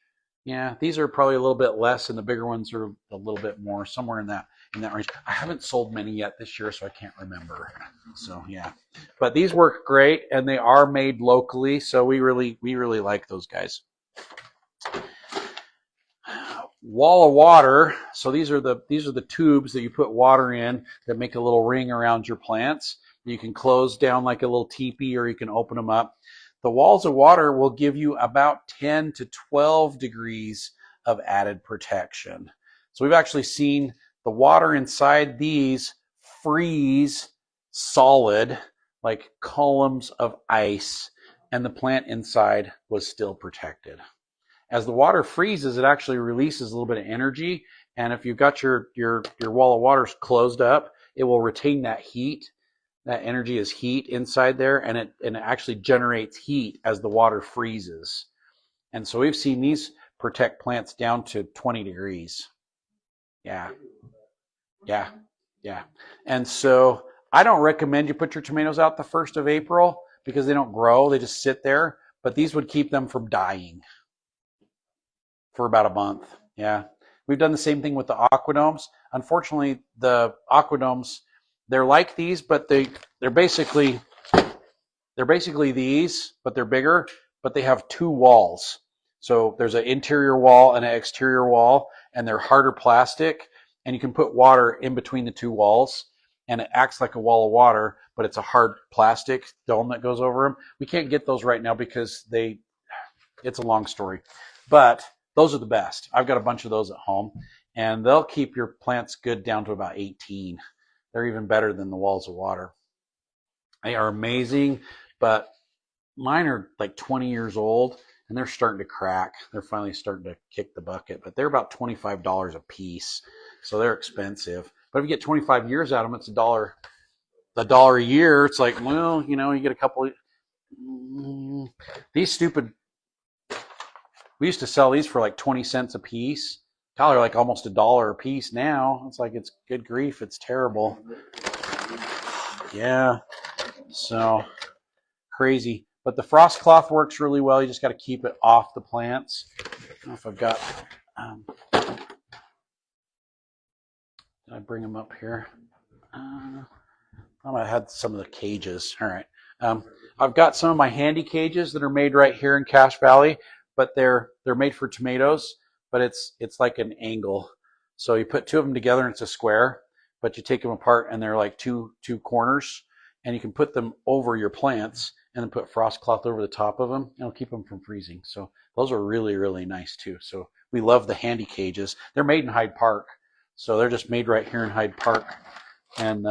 Yeah, these are probably a little bit less, and the bigger ones are a little bit more, somewhere in that range. I haven't sold many yet this year, so I can't remember. So yeah, but these work great, and they are made locally, so we really like those guys. Wall of water. So these are the tubes that you put water in that make a little ring around your plants. You can close down like a little teepee, or you can open them up. The walls of water will give you about 10 to 12 degrees of added protection. So we've actually seen the water inside these freeze solid, like columns of ice, and the plant inside was still protected. As the water freezes, it actually releases a little bit of energy, and if you've got your wall of water closed up, it will retain that heat. That energy is heat inside there, and it actually generates heat as the water freezes. And so we've seen these protect plants down to 20 degrees. Yeah. And so I don't recommend you put your tomatoes out the 1st of April because they don't grow. They just sit there. but these would keep them from dying for about a month. Yeah. We've done the same thing with the aquadomes. Unfortunately, the aquadomes, they're like these, but they're basically these, but they're bigger, but they have two walls. So there's an interior wall and an exterior wall, and they're harder plastic, and you can put water in between the two walls, and it acts like a wall of water, but it's a hard plastic dome that goes over them. We can't get those right now because it's a long story, but those are the best. I've got a bunch of those at home, and they'll keep your plants good down to about 18. They're even better than the walls of water. They are amazing, but mine are like 20 years old, and they're starting to crack. They're finally starting to kick the bucket, but they're about $25 a piece, so they're expensive. But if you get 25 years out of them, it's $1 a year. It's like, well, you get a couple. These stupid. We used to sell these for like 20 cents a piece. Now they're like almost $1 a piece now. It's like, it's good grief. It's terrible. Yeah. So crazy. But the frost cloth works really well. You just got to keep it off the plants. I don't know if I've got, did I bring them up here? I had some of the cages. All right. I've got some of my handy cages that are made right here in Cache Valley, but they're made for tomatoes, but it's like an angle. So you put two of them together and it's a square, but you take them apart and they're like two corners, and you can put them over your plants and then put frost cloth over the top of them, and it'll keep them from freezing. So those are really, really nice too. So we love the handy cages. They're made in Hyde Park. So they're just made right here in Hyde Park. And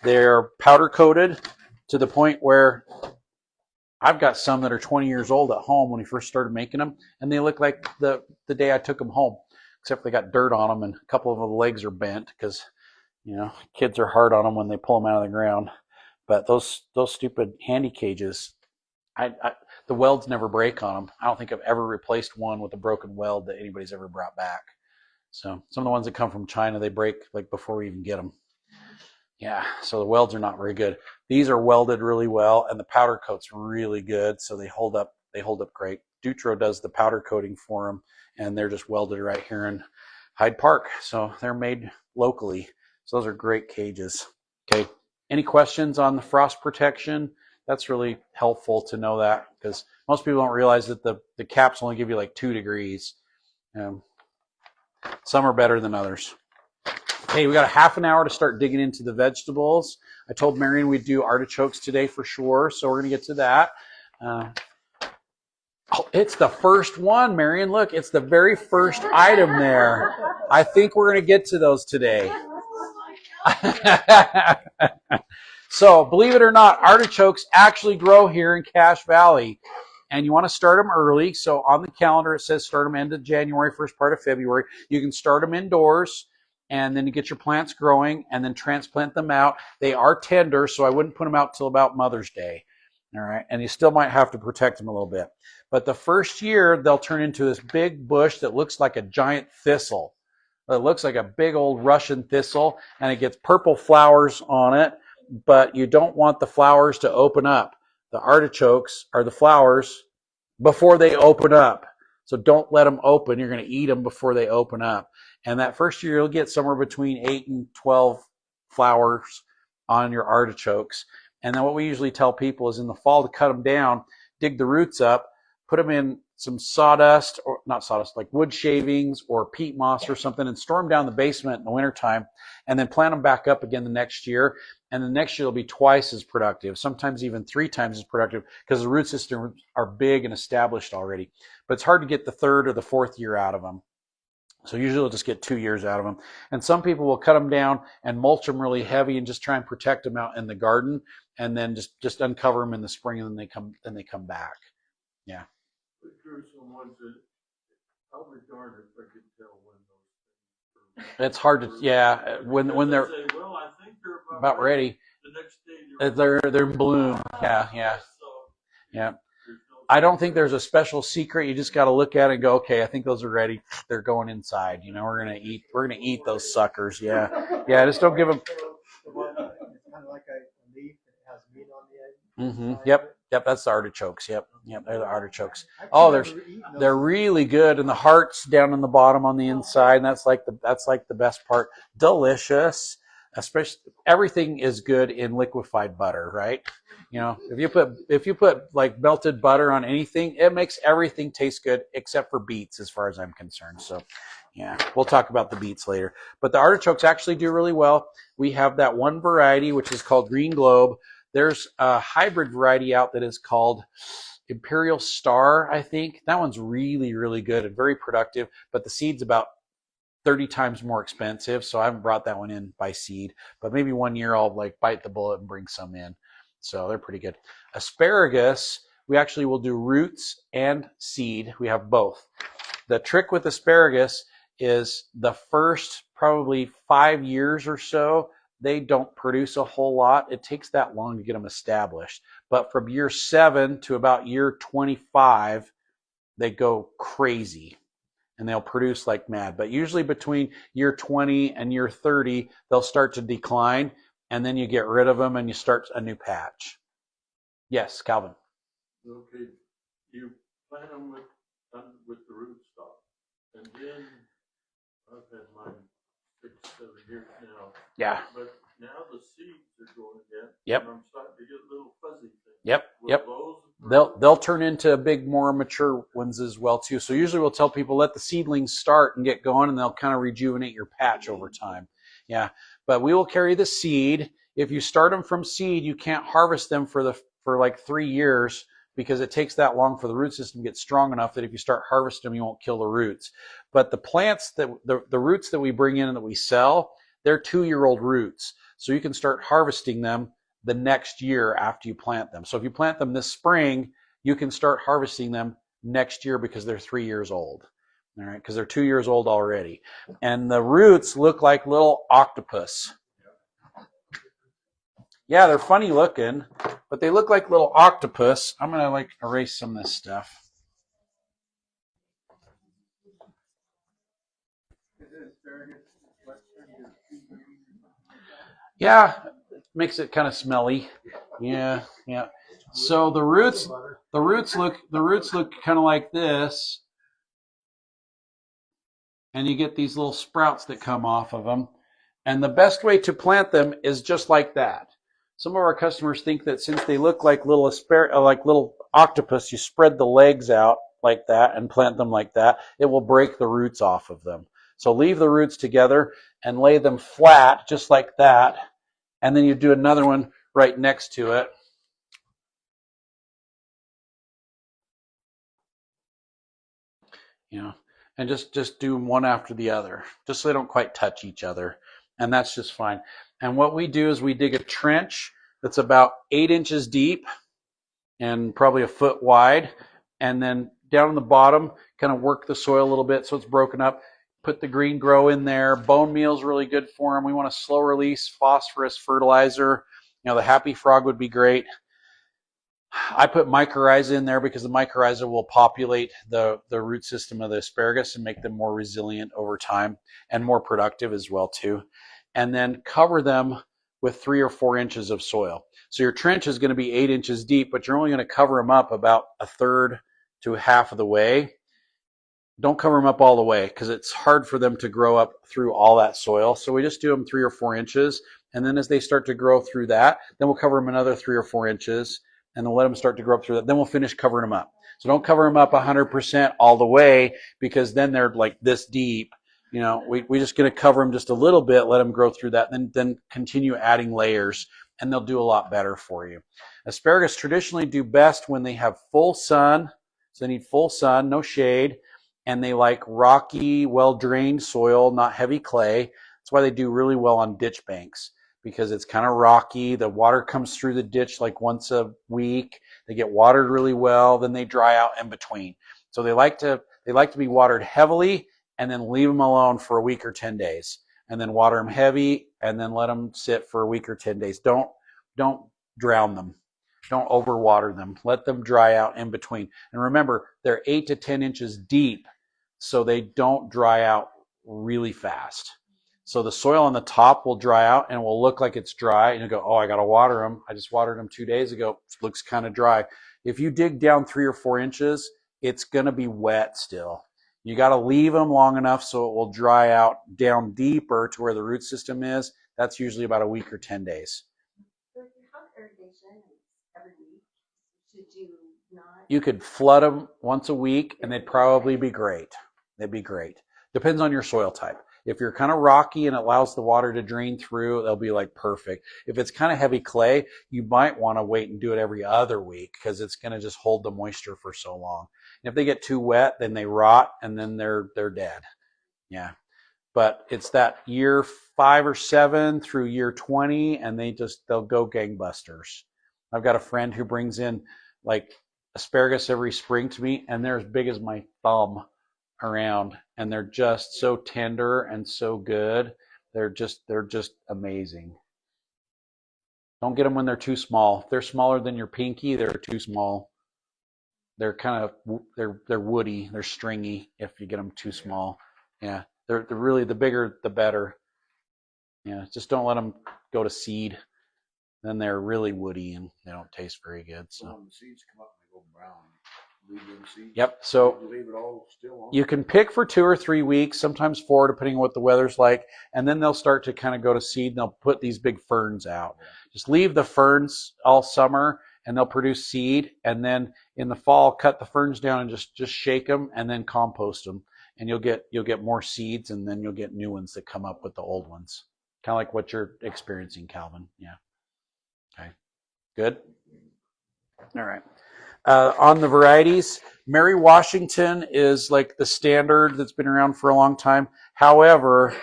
they're powder coated to the point where I've got some that are 20 years old at home when we first started making them, and they look like the day I took them home, except they got dirt on them and a couple of the legs are bent because, kids are hard on them when they pull them out of the ground. But those stupid handy cages, the welds never break on them. I don't think I've ever replaced one with a broken weld that anybody's ever brought back. So some of the ones that come from China, they break like before we even get them. Yeah, so the welds are not very good. These are welded really well, and the powder coat's really good, so they hold up great. Dutro does the powder coating for them, and they're just welded right here in Hyde Park. So they're made locally. So those are great cages. Okay, any questions on the frost protection? That's really helpful to know that, because most people don't realize that the caps only give you like 2 degrees. Some are better than others. Hey, we got a half an hour to start digging into the vegetables. I told Marion we'd do artichokes today for sure, so we're going to get to that. It's the first one, Marion. Look, it's the very first item there. I think we're going to get to those today. So, believe it or not, artichokes actually grow here in Cache Valley. And you want to start them early. So on the calendar, it says start them end of January, first part of February. You can start them indoors, and then you get your plants growing, and then transplant them out. They are tender, so I wouldn't put them out till about Mother's Day. All right, and you still might have to protect them a little bit. But the first year, they'll turn into this big bush that looks like a giant thistle. It looks like a big old Russian thistle, and it gets purple flowers on it, but you don't want the flowers to open up. The artichokes are the flowers before they open up. So don't let them open. You're going to eat them before they open up. And that first year, you'll get somewhere between 8 and 12 flowers on your artichokes. And then what we usually tell people is in the fall to cut them down, dig the roots up, put them in some sawdust, or not sawdust, like wood shavings or peat moss or something, and store them down in the basement in the wintertime, and then plant them back up again the next year. And the next year they'll be twice as productive, sometimes even 3 times as productive, because the root systems are big and established already. But it's hard to get the 3rd or the 4th year out of them. So usually we'll just get 2 years out of them. And some people will cut them down and mulch them really heavy and just try and protect them out in the garden, and then just uncover them in the spring, and then they come back. Yeah. Some ones that, I'll be darned if I could tell when those things It's hard to, yeah, when they're say, well, I think they're about ready. The next day They're in bloom. Yeah. So, Yeah. I don't think there's a special secret. You just got to look at it and go, okay, I think those are ready. They're going inside. We're gonna eat those suckers. Yeah. Just don't give them. It's kind of like a leaf that has meat on the edge. Yep. Yep, that's the artichokes. Yep, they're the artichokes. I've Oh, never eaten those. they're really good, and the heart's down in the bottom on the inside, and that's like the best part. Delicious, especially everything is good in liquefied butter, right? You know, if you put like melted butter on anything, it makes everything taste good except for beets, as far as I'm concerned. So, yeah, we'll talk about the beets later. But the artichokes actually do really well. We have that one variety which is called Green Globe. There's a hybrid variety out that is called Imperial Star, I think. That one's really, really good and very productive, but the seed's about 30 times more expensive, so I haven't brought that one in by seed. But maybe one year I'll like bite the bullet and bring some in. So they're pretty good. Asparagus, we actually will do roots and seed. We have both. The trick with asparagus is the first probably 5 years or so, they don't produce a whole lot. It takes that long to get them established. But from year 7 to about year 25, they go crazy and they'll produce like mad. But usually between year 20 and year 30, they'll start to decline, and then you get rid of them and you start a new patch. Yes, Calvin. Okay, you plant them with the rootstock, and then I've had mine 6, 7 years now. Yeah. But now the seeds are going again. Yep. And I'm starting to get little fuzzy things. Yep. Will Yep. those They'll turn into big, more mature ones as well too. So usually we'll tell people let the seedlings start and get going, and they'll kind of rejuvenate your patch over time. Yeah, but we will carry the seed. If you start them from seed, you can't harvest them for like 3 years because it takes that long for the root system to get strong enough that if you start harvesting them, you won't kill the roots. But the plants that the roots that we bring in and that we sell, they're 2-year-old roots, so you can start harvesting them the next year after you plant them. So if you plant them this spring, you can start harvesting them next year because they're 3 years old. All right, because they're 2 years old already. And the roots look like little octopus. Yeah, they're funny looking, but they look like little octopus. I'm gonna like erase some of this stuff. Yeah, makes it kind of smelly. Yeah. So the roots look kind of like this, and you get these little sprouts that come off of them. And the best way to plant them is just like that. Some of our customers think that since they look like little octopus, you spread the legs out like that and plant them like that, it will break the roots off of them. So leave the roots together and lay them flat just like that, and then you do another one right next to it. And just do them one after the other, just so they don't quite touch each other, and that's just fine. And what we do is we dig a trench that's about 8 inches deep and probably a foot wide, and then down in the bottom, kind of work the soil a little bit so it's broken up. Put the green grow in there. Bone meal is really good for them. We want a slow release phosphorus fertilizer. The Happy Frog would be great. I put mycorrhiza in there because the mycorrhiza will populate the root system of the asparagus and make them more resilient over time and more productive as well too. And then cover them with 3 or 4 inches of soil. So your trench is going to be 8 inches deep, but you're only going to cover them up about a third to half of the way. Don't cover them up all the way because it's hard for them to grow up through all that soil. So we just do them 3 or 4 inches. And then as they start to grow through that, then we'll cover them another 3 or 4 inches. And then we'll let them start to grow up through that. Then we'll finish covering them up. So don't cover them up 100% all the way, because then they're like this deep. We're just going to cover them just a little bit, let them grow through that, then continue adding layers, and they'll do a lot better for you. Asparagus traditionally do best when they have full sun. So they need full sun, no shade, and they like rocky, well-drained soil, not heavy clay. That's why they do really well on ditch banks, because it's kind of rocky. The water comes through the ditch like once a week. They get watered really well, then they dry out in between. So they like to be watered heavily and then leave them alone for a week or 10 days. And then water them heavy and then let them sit for a week or 10 days. Don't drown them. Don't overwater them. Let them dry out in between. And remember, they're 8 to 10 inches deep, so they don't dry out really fast. So the soil on the top will dry out and it will look like it's dry. And you go, oh, I got to water them. I just watered them 2 days ago. It looks kind of dry. If you dig down 3 or 4 inches, it's going to be wet still. You got to leave them long enough so it will dry out down deeper to where the root system is. That's usually about a week or 10 days. So if you have irrigation every week, should you not? You could flood them once a week and they'd probably be great. They'd be great. Depends on your soil type. If you're kind of rocky and it allows the water to drain through, they'll be like perfect. If it's kind of heavy clay, you might want to wait and do it every other week because it's going to just hold the moisture for so long. And if they get too wet, then they rot and then they're dead. Yeah. But it's that year 5 or 7 through year 20 and they'll go gangbusters. I've got a friend who brings in like asparagus every spring to me and they're as big as my thumb around, and they're just so tender and so good. They're just amazing. Don't get them when they're too small. If they're smaller than your pinky, they're too small. They're kind of they're woody, they're stringy if you get them too small. Yeah, they're really, the bigger the better. Yeah, just don't let them go to seed. Then they're really woody and they don't taste very good. So when the seeds come up and they go brown, leave them seeds. Yep. So You leave it all still on. you can pick for 2 or 3 weeks, sometimes 4, depending on what the weather's like, and then they'll start to kind of go to seed and they'll put these big ferns out. Just leave the ferns all summer and they'll produce seed, and then in the fall cut the ferns down and just shake them and then compost them, and you'll get more seeds, and then you'll get new ones that come up with the old ones. Kind of like what you're experiencing, Calvin. Yeah. Okay. Good. All right. On the varieties, Mary Washington is like the standard that's been around for a long time. However,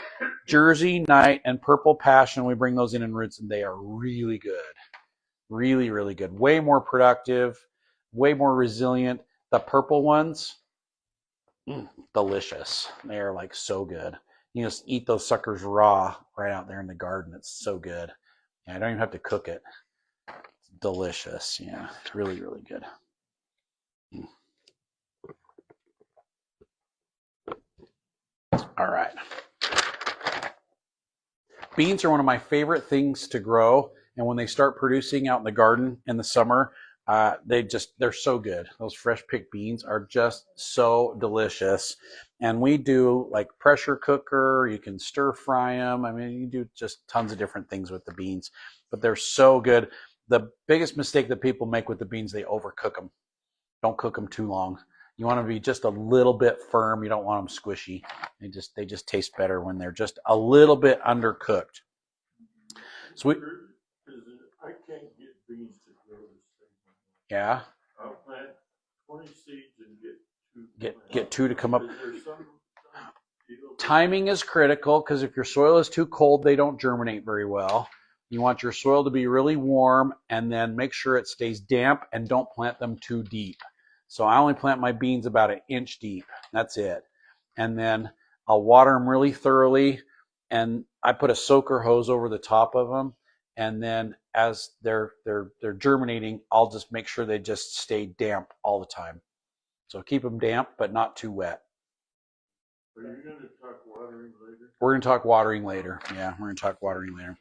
Jersey, Night, and Purple Passion, we bring those in roots, and they are really good. Really, really good. Way more productive, way more resilient. The purple ones, delicious. They are like so good. You just eat those suckers raw right out there in the garden. It's so good. Yeah, I don't even have to cook it. It's delicious. Yeah, it's really, really good. All right. Beans are one of my favorite things to grow, and when they start producing out in the garden in the summer, they're so good. Those fresh picked beans are just so delicious. And we do like pressure cooker, you can stir fry them. I mean, you do just tons of different things with the beans, but they're so good. The biggest mistake that people make with the beans, they overcook them. Don't cook them too long. You want them to be just a little bit firm. You don't want them squishy. They just taste better when they're just a little bit undercooked. So I can't get beans to grow the same. Yeah. I'll plant 20 seeds and Get 2 to come up. Is there some deal? Timing is critical because if your soil is too cold, they don't germinate very well. You want your soil to be really warm, and then make sure it stays damp, and don't plant them too deep. So I only plant my beans about 1 inch deep. That's it. And then I'll water them really thoroughly, and I put a soaker hose over the top of them. And then as they're germinating, I'll just make sure they just stay damp all the time. So keep them damp, but not too wet. Are you going to talk watering later? We're going to talk watering later. Yeah, we're going to talk watering later.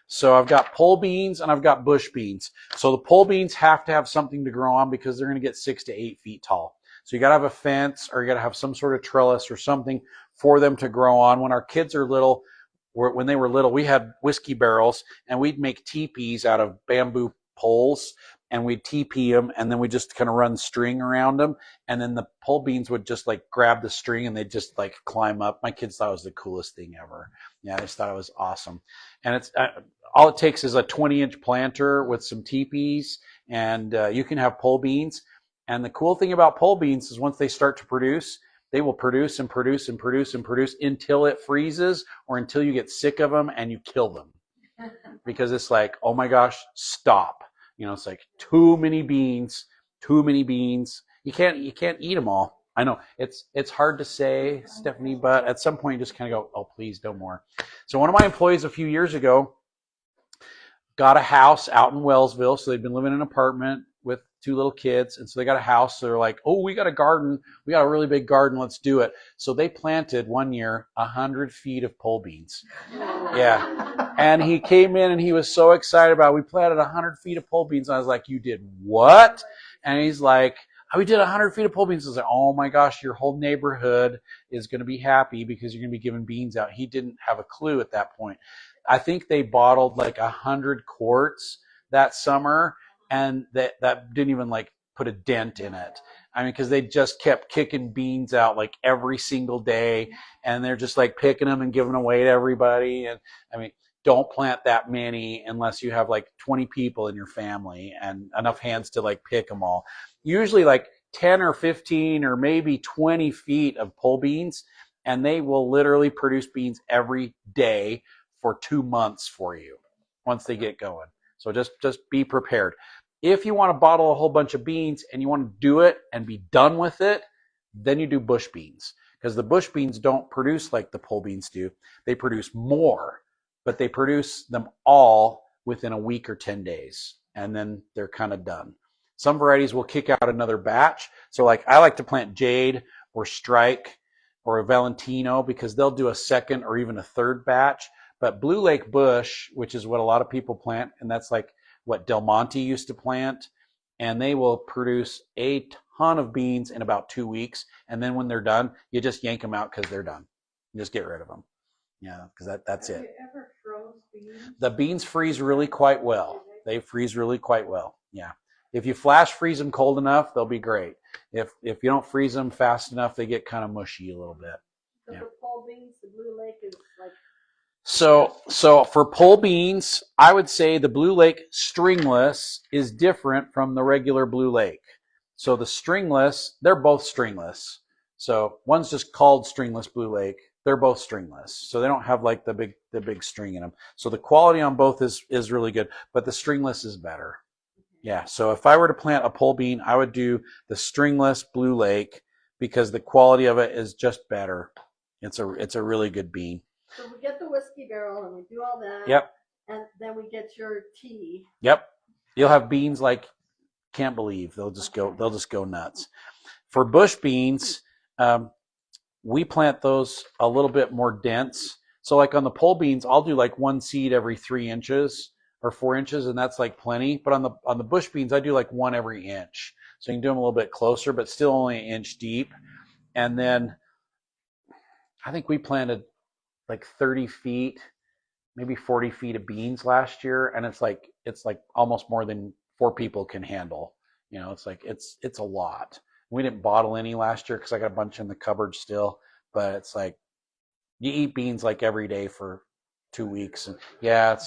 So I've got pole beans and I've got bush beans. So the pole beans have to have something to grow on because they're going to get 6 to 8 feet tall. So you got to have a fence, or you got to have some sort of trellis or something for them to grow on. When our kids are little, when they were little, we had whiskey barrels, and we'd make teepees out of bamboo poles, and we'd teepee them, and then we just kind of run string around them, and then the pole beans would just like grab the string and they'd just like climb up. My kids thought it was the coolest thing ever. Yeah, I just thought it was awesome. And it's all it takes is a 20-inch planter with some teepees, and you can have pole beans. And the cool thing about pole beans is once they start to produce, they will produce and produce and produce and produce until it freezes, or until you get sick of them and you kill them. Because it's like, oh my gosh, stop. You know, it's like too many beans. You can't eat them all. I know it's hard to say, Stephanie, but at some point you just kind of go, oh, please, no more. So one of my employees a few years ago got a house out in Wellsville. So they'd been living in an apartment with 2 little kids, and so they got a house. So they're like, oh, we got a garden. We got a really big garden. Let's do it. So they planted one year 100 feet of pole beans. Yeah. And he came in and he was so excited about it. We planted 100 feet of pole beans. And I was like, you did what? And he's like, oh, we did 100 feet of pole beans. I was like, oh my gosh, your whole neighborhood is going to be happy because you're going to be giving beans out. He didn't have a clue at that point. I think they bottled like 100 quarts that summer, and that didn't even like put a dent in it. I mean, because they just kept kicking beans out like every single day, and they're just like picking them and giving away to everybody. And I mean, don't plant that many unless you have like 20 people in your family and enough hands to like pick them all. Usually like 10 or 15 or maybe 20 feet of pole beans, and they will literally produce beans every day for 2 months for you once they get going. So just be prepared. If you want to bottle a whole bunch of beans and you want to do it and be done with it, then you do bush beans, because the bush beans don't produce like the pole beans do. They produce more, but they produce them all within a week or 10 days, and then they're kind of done. Some varieties will kick out another batch. So like I like to plant Jade or Strike or a Valentino because they'll do a second or even a third batch. But Blue Lake Bush, which is what a lot of people plant, and that's like what Del Monte used to plant, and they will produce a ton of beans in about 2 weeks. And then when they're done, you just yank them out because they're done. You just get rid of them. Yeah, because that's it. Have you ever froze beans? The beans freeze really quite well. They freeze really quite well. Yeah. If you flash freeze them cold enough, they'll be great. If you don't freeze them fast enough, they get kind of mushy a little bit. So Yeah. for pole beans, the Blue Lake is like, So for pole beans, I would say the Blue Lake stringless is different from the regular Blue Lake. So the stringless, they're both stringless. So one's just called stringless Blue Lake. They're both stringless. So they don't have like the big string in them. So the quality on both is really good, but the stringless is better. Yeah. So if I were to plant a pole bean, I would do the stringless Blue Lake because the quality of it is just better. It's a really good bean. so we get the whiskey barrel and we do all that. Yep. And then we get your tea. Yep. You'll have beans like can't believe. They'll just go nuts. For bush beans, we plant those a little bit more dense. So like on the pole beans, I'll do like 1 seed every 3 inches or 4 inches, and that's like plenty. But on the bush beans, I do like 1 every inch. So you can do them a little bit closer, but still only 1 inch deep. And then I think we planted like 30 feet, maybe 40 feet of beans last year, and it's like almost more than 4 people can handle. You know, it's like it's a lot. We didn't bottle any last year because I got a bunch in the cupboard still, but it's like you eat beans like every day for 2 weeks, and yeah,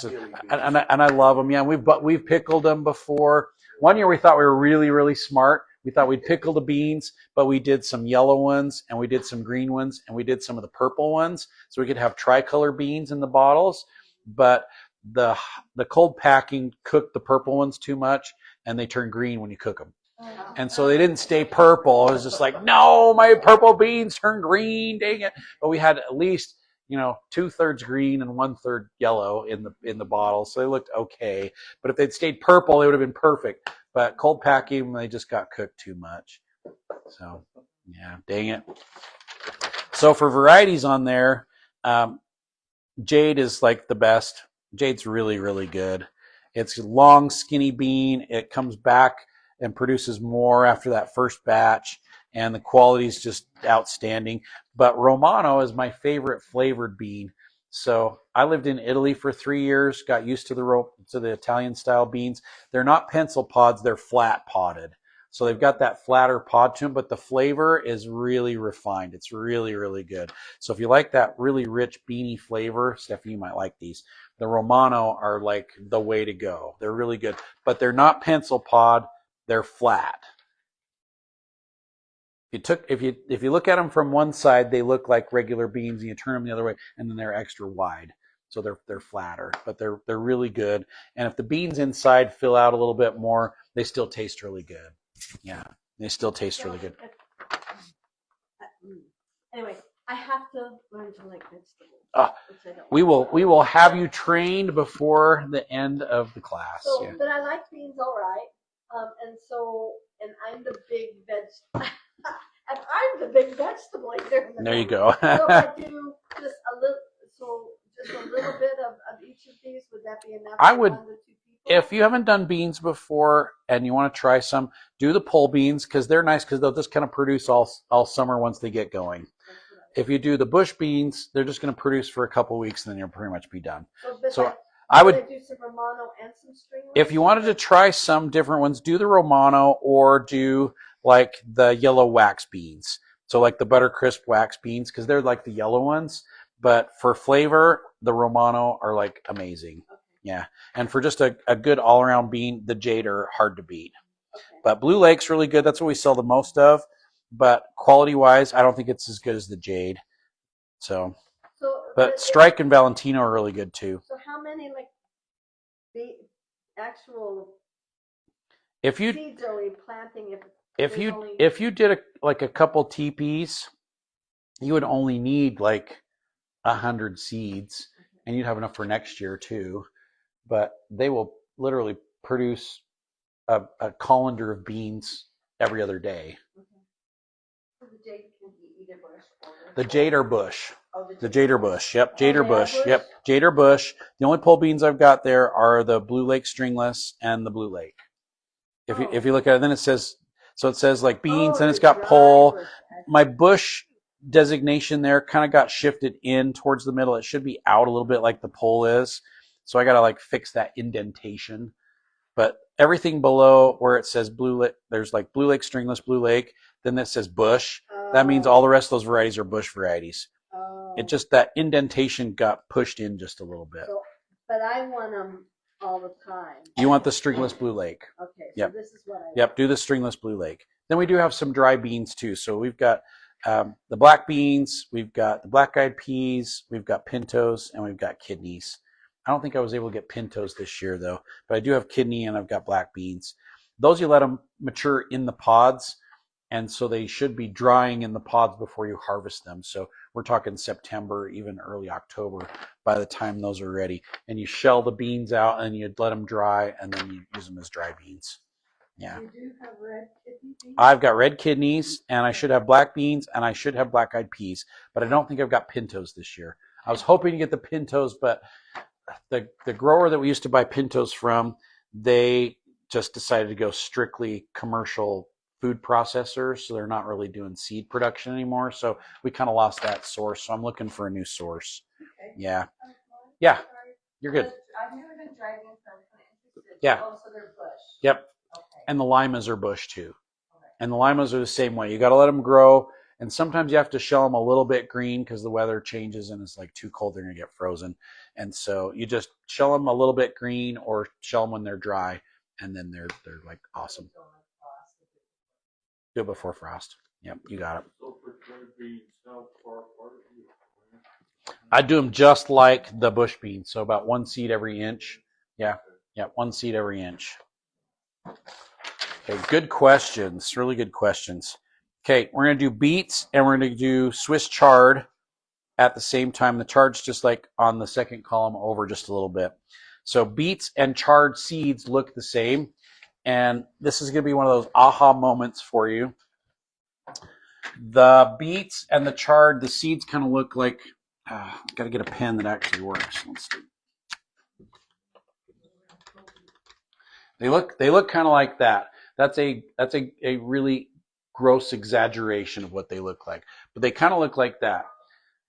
and I love them. Yeah, we've pickled them before. One year we thought we were really, really smart. We thought we'd pickle the beans, but we did some yellow ones and we did some green ones and we did some of the purple ones, so we could have tricolor beans in the bottles. But the cold packing cooked the purple ones too much, and they turn green when you cook them. And so they didn't stay purple. It was just like, no, my purple beans turn green, dang it. But we had at least, 2/3 green and 1/3 yellow in the bottle. So they looked okay. But if they'd stayed purple, they would have been perfect. But cold packing, they just got cooked too much. So yeah, dang it. So for varieties on there, Jade is like the best. Jade's really, really good. It's a long, skinny bean. It comes back and produces more after that first batch, and the quality is just outstanding. But Romano is my favorite flavored bean. So I lived in Italy for 3 years, got used to the Italian style beans. They're not pencil pods, they're flat podded. So they've got that flatter pod to them, but the flavor is really refined. It's really, really good. So if you like that really rich beany flavor, Stephanie, you might like these. The Romano are like the way to go. They're really good, but they're not pencil pod. They're flat. If you look at them from one side, they look like regular beans, and you turn them the other way, and then they're extra wide. So they're flatter, but they're really good. And if the beans inside fill out a little bit more, they still taste really good. Yeah, they still taste really good. Anyway, I have to learn to like vegetables. Which I don't. We will have you trained before the end of the class. So, Yeah. but I like beans all right. And so, and I'm the big and I'm the big vegetable eater. In the There you family. go. So if I do just a little, just a little bit of each of these, would that be enough? I for would, 1 to 2 people? if you haven't done beans before and you want to try some, do the pole beans because they're nice because they'll just kind of produce all summer once they get going. That's what I- If you do the bush beans, they're just going to produce for a couple weeks and then you'll pretty much be done. but So that, I would, do some Romano and some stringless. if you wanted to try some different ones, do the Romano or do like the yellow wax beans. So like the Buttercrisp wax beans because they're like the yellow ones. But for flavor, the Romano are like amazing. Okay. Yeah. And for just a good all-around bean, the Jade are hard to beat. Okay. But Blue Lake's really good. That's what we sell the most of. But quality-wise, I don't think it's as good as the Jade. So, but Strike and Valentino are really good too. So how many like the actual If you seeds are we planting? if you did a couple teepees, you would only need like 100 seeds, and you'd have enough for next year too. But they will literally produce a colander of beans every other day. So the jade can be either bush or. The Jade or bush. Oh, The Jade or bush. Yep, Jade or they are bush. bush? Yep, Jade or bush. The only pole beans I've got there are the Blue Lake stringless and the Blue Lake. If you look at it, then it says like beans, and it's got pole. My bush designation there kind of got shifted in towards the middle. It should be out a little bit like the pole is. So I got to like fix that indentation. But everything below where it says Blue Lake, there's like Blue Lake stringless, Blue Lake. Then that says bush. That means all the rest of those varieties are bush varieties. It just, that indentation got pushed in just a little bit. So, but I want them all the time. You want the stringless Blue Lake. Okay, so Yep. this is what I want. Yep, do the stringless Blue Lake. Then we do have some dry beans too. So we've got the black beans, we've got the black-eyed peas, we've got pintos, and we've got kidneys. I don't think I was able to get pintos this year though, but I do have kidney and I've got black beans. Those you let them mature in the pods, and so they should be drying in the pods before you harvest them. So we're talking September, even early October by the time those are ready. And you shell the beans out and you let them dry, and then you use them as dry beans. Yeah. You do have red kidney beans? I've got red kidneys, and I should have black beans, and I should have black-eyed peas, but I don't think I've got pintos this year. I was hoping to get the pintos, but the grower that we used to buy pintos from, they just decided to go strictly commercial food processors, so they're not really doing seed production anymore. So we kind of lost that source. So I'm looking for a new source. Okay. Yeah. Yeah. You're good. I've never done dry beans, so I'm kind of interested. Yeah. Oh, so they're bush. Yep. Okay. And the limas are bush too. And the limas are the same way. You got to let them grow. And sometimes you have to shell them a little bit green because the weather changes and it's like too cold, they're going to get frozen. And so you just shell them a little bit green or shell them when they're dry, and then they're like awesome. Do it before frost. Yep, you got it. So for dry beans, how far apart are you? I do them just like the bush beans, so about 1 seed every inch. Yeah, 1 seed every inch. Okay, good questions. Really good questions. Okay, we're going to do beets and we're going to do Swiss chard at the same time. The chard's just like on the second column over just a little bit. So beets and chard seeds look the same. And this is going to be one of those aha moments for you. The beets and the chard, the seeds kind of look like, got to get a pen that actually works. Let's see. They look kind of like that. That's a really gross exaggeration of what they look like. But they kind of look like that.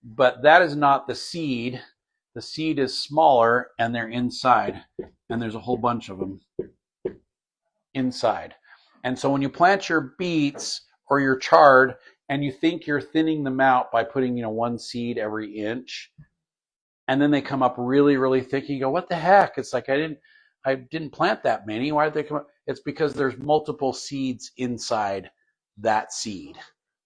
But that is not the seed. The seed is smaller and they're inside. And there's a whole bunch of them inside. And so when you plant your beets or your chard and you think you're thinning them out by putting, 1 seed every inch, and then they come up really, really thick, you go, what the heck? It's like, I didn't plant that many. Why did they come up? It's because there's multiple seeds inside that seed.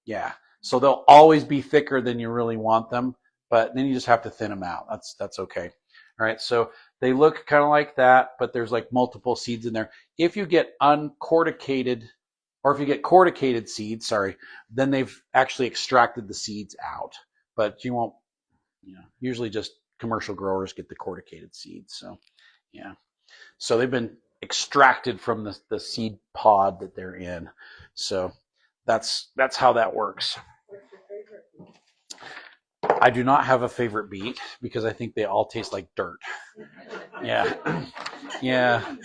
Yeah. So they'll always be thicker than you really want them, but then you just have to thin them out. That's okay. All right. So they look kind of like that, but there's like multiple seeds in there. If you get uncorticated, or if you get corticated seeds, then they've actually extracted the seeds out. But you won't, usually just commercial growers get the corticated seeds. So, yeah. So they've been extracted from the seed pod that they're in. So that's how that works. What's your favorite? I do not have a favorite beet because I think they all taste like dirt. Yeah. Yeah.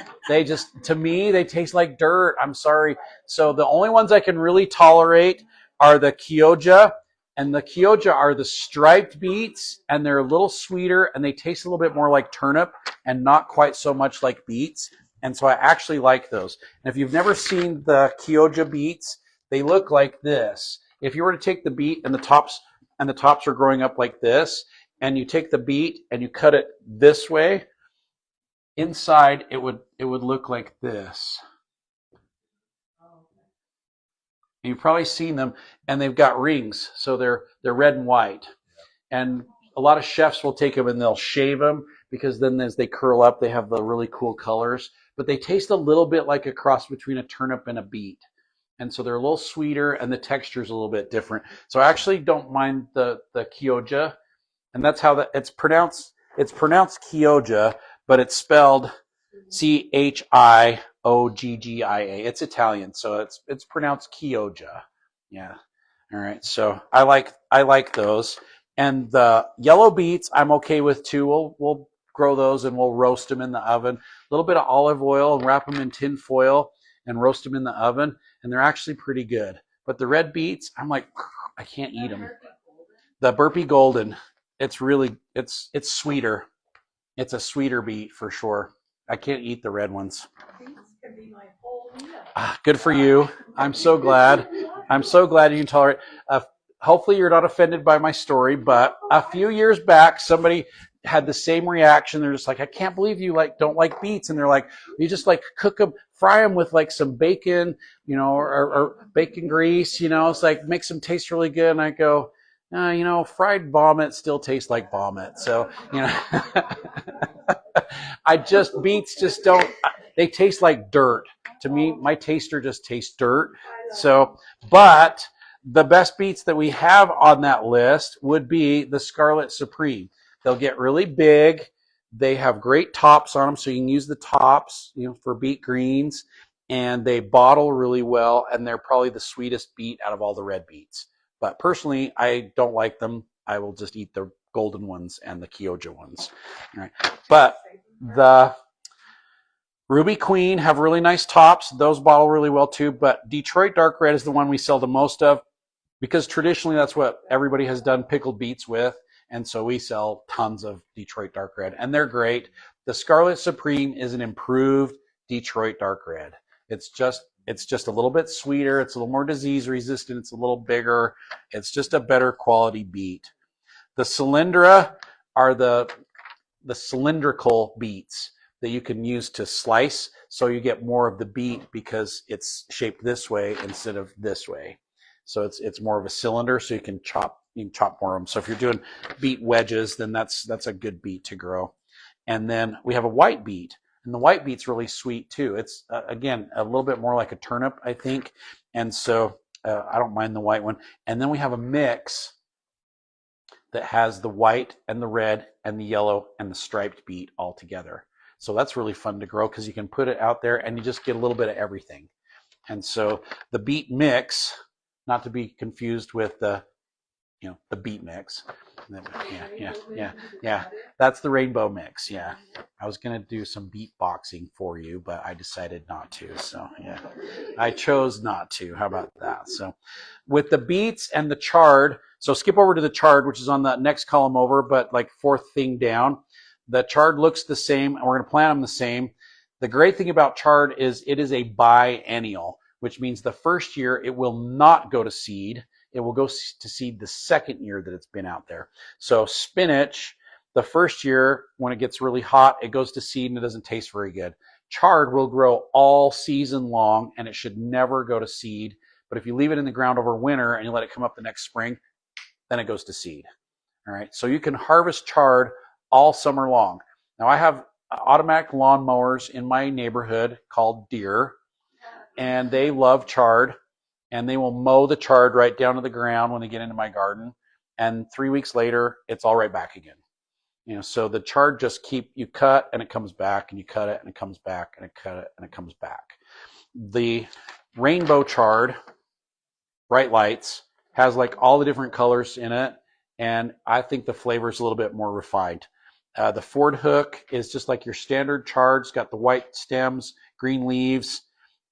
To me, they taste like dirt. I'm sorry. So the only ones I can really tolerate are the Kyoja. And the Kyoja are the striped beets, and they're a little sweeter, and they taste a little bit more like turnip and not quite so much like beets. And so I actually like those. And if you've never seen the Kyoja beets, they look like this. If you were to take the beet and the tops are growing up like this, and you take the beet and you cut it this way, inside it would look like this. And you've probably seen them, and they've got rings, so they're red and white. And a lot of chefs will take them and they'll shave them because then as they curl up, they have the really cool colors. But they taste a little bit like a cross between a turnip and a beet. And so they're a little sweeter, and the texture is a little bit different. So I actually don't mind the Kyoja, and that's how it's pronounced. It's pronounced Kyoja, but it's spelled Chioggia. It's Italian, so it's pronounced Kyoja. Yeah. All right. So I like those, and the yellow beets I'm okay with too. We'll grow those and we'll roast them in the oven. A little bit of olive oil and wrap them in tin foil and roast them in the oven, and they're actually pretty good. But the red beets, I'm like, I can't eat them. The Burpee Golden, it's sweeter. It's a sweeter beet for sure. I can't eat the red ones. These can be my whole meal. Good for you. I'm so glad. I'm so glad you can tolerate. Hopefully you're not offended by my story, but a few years back, somebody had the same reaction. They're just like, I can't believe you don't like beets. And they're like, you just like cook them, fry them with like some bacon, or bacon grease, it's like makes them taste really good. And I go, fried vomit still tastes like vomit. So, beets just don't, they taste like dirt. To me, my taster just tastes dirt. So, but the best beets that we have on that list would be the Scarlet Supreme. They'll get really big. They have great tops on them, so you can use the tops, for beet greens. And they bottle really well, and they're probably the sweetest beet out of all the red beets. But personally, I don't like them. I will just eat the golden ones and the Kyoja ones. All right. But the Ruby Queen have really nice tops. Those bottle really well too. But Detroit Dark Red is the one we sell the most of because traditionally that's what everybody has done pickled beets with. And so we sell tons of Detroit Dark Red, and they're great. The Scarlet Supreme is an improved Detroit Dark Red. It's just a little bit sweeter. It's a little more disease resistant. It's a little bigger. It's just a better quality beet. The Cylindra are the cylindrical beets that you can use to slice, so you get more of the beet because it's shaped this way instead of this way. So it's more of a cylinder, so you can chop more of them. So if you're doing beet wedges, then that's a good beet to grow. And then we have a white beet, and the white beet's really sweet too. It's again a little bit more like a turnip, I think, and so I don't mind the white one. And then we have a mix that has the white and the red and the yellow and the striped beet all together. So that's really fun to grow because you can put it out there and you just get a little bit of everything. And so the beet mix, not to be confused with the beet mix. Yeah. That's the rainbow mix. Yeah. I was going to do some beatboxing for you, but I decided not to. So yeah, I chose not to. How about that? So with the beets and the chard, so skip over to the chard, which is on the next column over, but like fourth thing down. The chard looks the same, and we're going to plant them the same. The great thing about chard is it is a biennial, which means the first year it will not go to seed. It will go to seed the second year that it's been out there. So spinach, the first year when it gets really hot, it goes to seed and it doesn't taste very good. Chard will grow all season long, and it should never go to seed. But if you leave it in the ground over winter and you let it come up the next spring, then it goes to seed. All right. So you can harvest chard all summer long. Now I have automatic lawn mowers in my neighborhood called Deere, and they love chard, and they will mow the chard right down to the ground when they get into my garden. And 3 weeks later, it's all right back again. You know, so the chard just you cut and it comes back, and you cut it and it comes back, and it cut it and it comes back. The rainbow chard, bright lights, has like all the different colors in it, and I think the flavor is a little bit more refined. The Ford Hook is just like your standard chard. It's got the white stems, green leaves.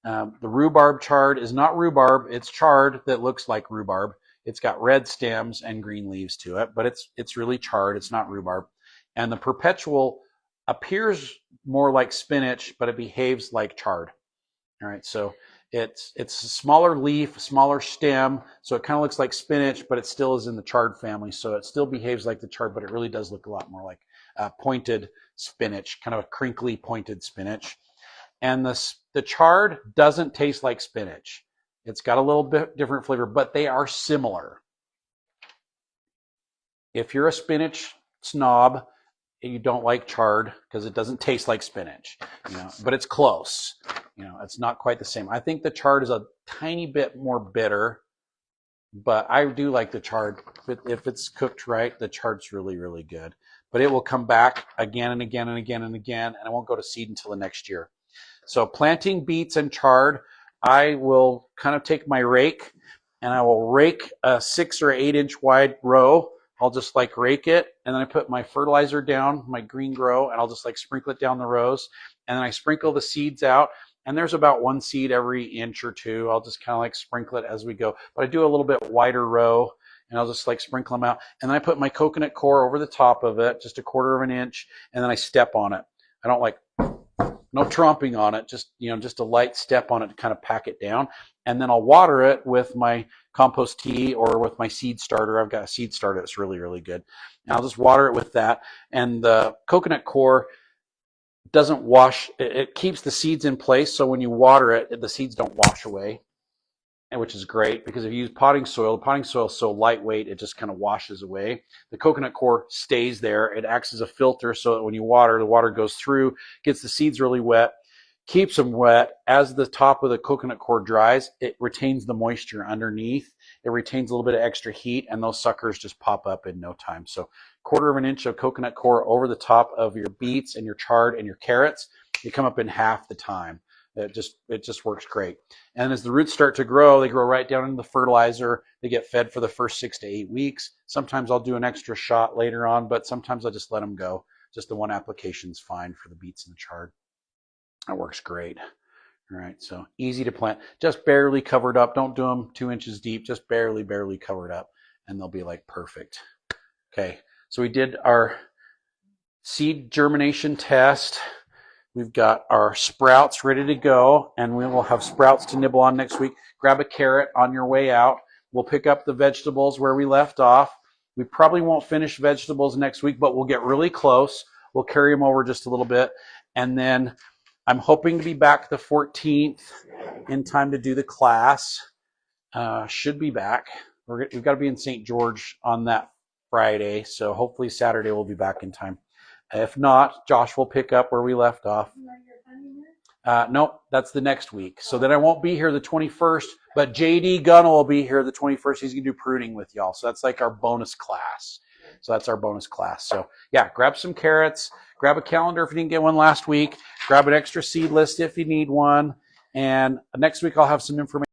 The rhubarb chard is not rhubarb. It's chard that looks like rhubarb. It's got red stems and green leaves to it, but it's really chard. It's not rhubarb. And the perpetual appears more like spinach, but it behaves like chard. All right, so it's a smaller leaf, smaller stem, so it kind of looks like spinach, but it still is in the chard family. So it still behaves like the chard, but it really does look a lot more like pointed spinach, kind of a crinkly pointed spinach. And the chard doesn't taste like spinach. It's got a little bit different flavor, but they are similar. If you're a spinach snob, you don't like chard because it doesn't taste like spinach, you know, but it's close. You know, it's not quite the same. I think the chard is a tiny bit more bitter, but I do like the chard. If it's cooked right, the chard's really, really good. But it will come back again and again and again and again, and it won't go to seed until the next year. So planting beets and chard, I will kind of take my rake and I will rake a 6 or 8 inch wide row. I'll just like rake it, and then I put my fertilizer down, my green grow, and I'll just like sprinkle it down the rows. And then I sprinkle the seeds out, and there's about 1 seed every inch or 2. I'll just kind of like sprinkle it as we go. But I do a little bit wider row, and I'll just like sprinkle them out. And then I put my coconut core over the top of it, just 1/4 of an inch, and then I step on it. I don't like, no tromping on it, just, you know, just a light step on it to kind of pack it down. And then I'll water it with my compost tea or with my seed starter. I've got a seed starter that's really, really good. And I'll just water it with that. And the coconut core doesn't wash, it keeps the seeds in place. So when you water it, the seeds don't wash away, and which is great because if you use potting soil, the potting soil is so lightweight, it just kind of washes away. The coconut core stays there. It acts as a filter so that when you water, the water goes through, gets the seeds really wet, keeps them wet. As the top of the coconut core dries, it retains the moisture underneath. It retains a little bit of extra heat, and those suckers just pop up in no time. So 1/4 of an inch of coconut core over the top of your beets and your chard and your carrots, you come up in half the time. It just works great. And as the roots start to grow, they grow right down into the fertilizer. They get fed for the first 6 to 8 weeks. Sometimes I'll do an extra shot later on, but sometimes I'll just let them go. Just the one application is fine for the beets and the chard. That works great. All right, so easy to plant. Just barely covered up. Don't do them 2 inches deep. Just barely covered up, and they'll be like perfect. Okay, so we did our seed germination test. We've got our sprouts ready to go, and we will have sprouts to nibble on next week. Grab a carrot on your way out. We'll pick up the vegetables where we left off. We probably won't finish vegetables next week, but we'll get really close. We'll carry them over just a little bit. And then I'm hoping to be back the 14th in time to do the class. Should be back. We've got to be in St. George on that Friday, so hopefully Saturday we'll be back in time. If not, Josh will pick up where we left off. Nope, that's the next week. So then I won't be here the 21st, but JD Gunn will be here the 21st. He's going to do pruning with y'all. So that's like our bonus class. So that's our bonus class. So yeah, grab some carrots, grab a calendar if you didn't get one last week, grab an extra seed list if you need one. And next week I'll have some information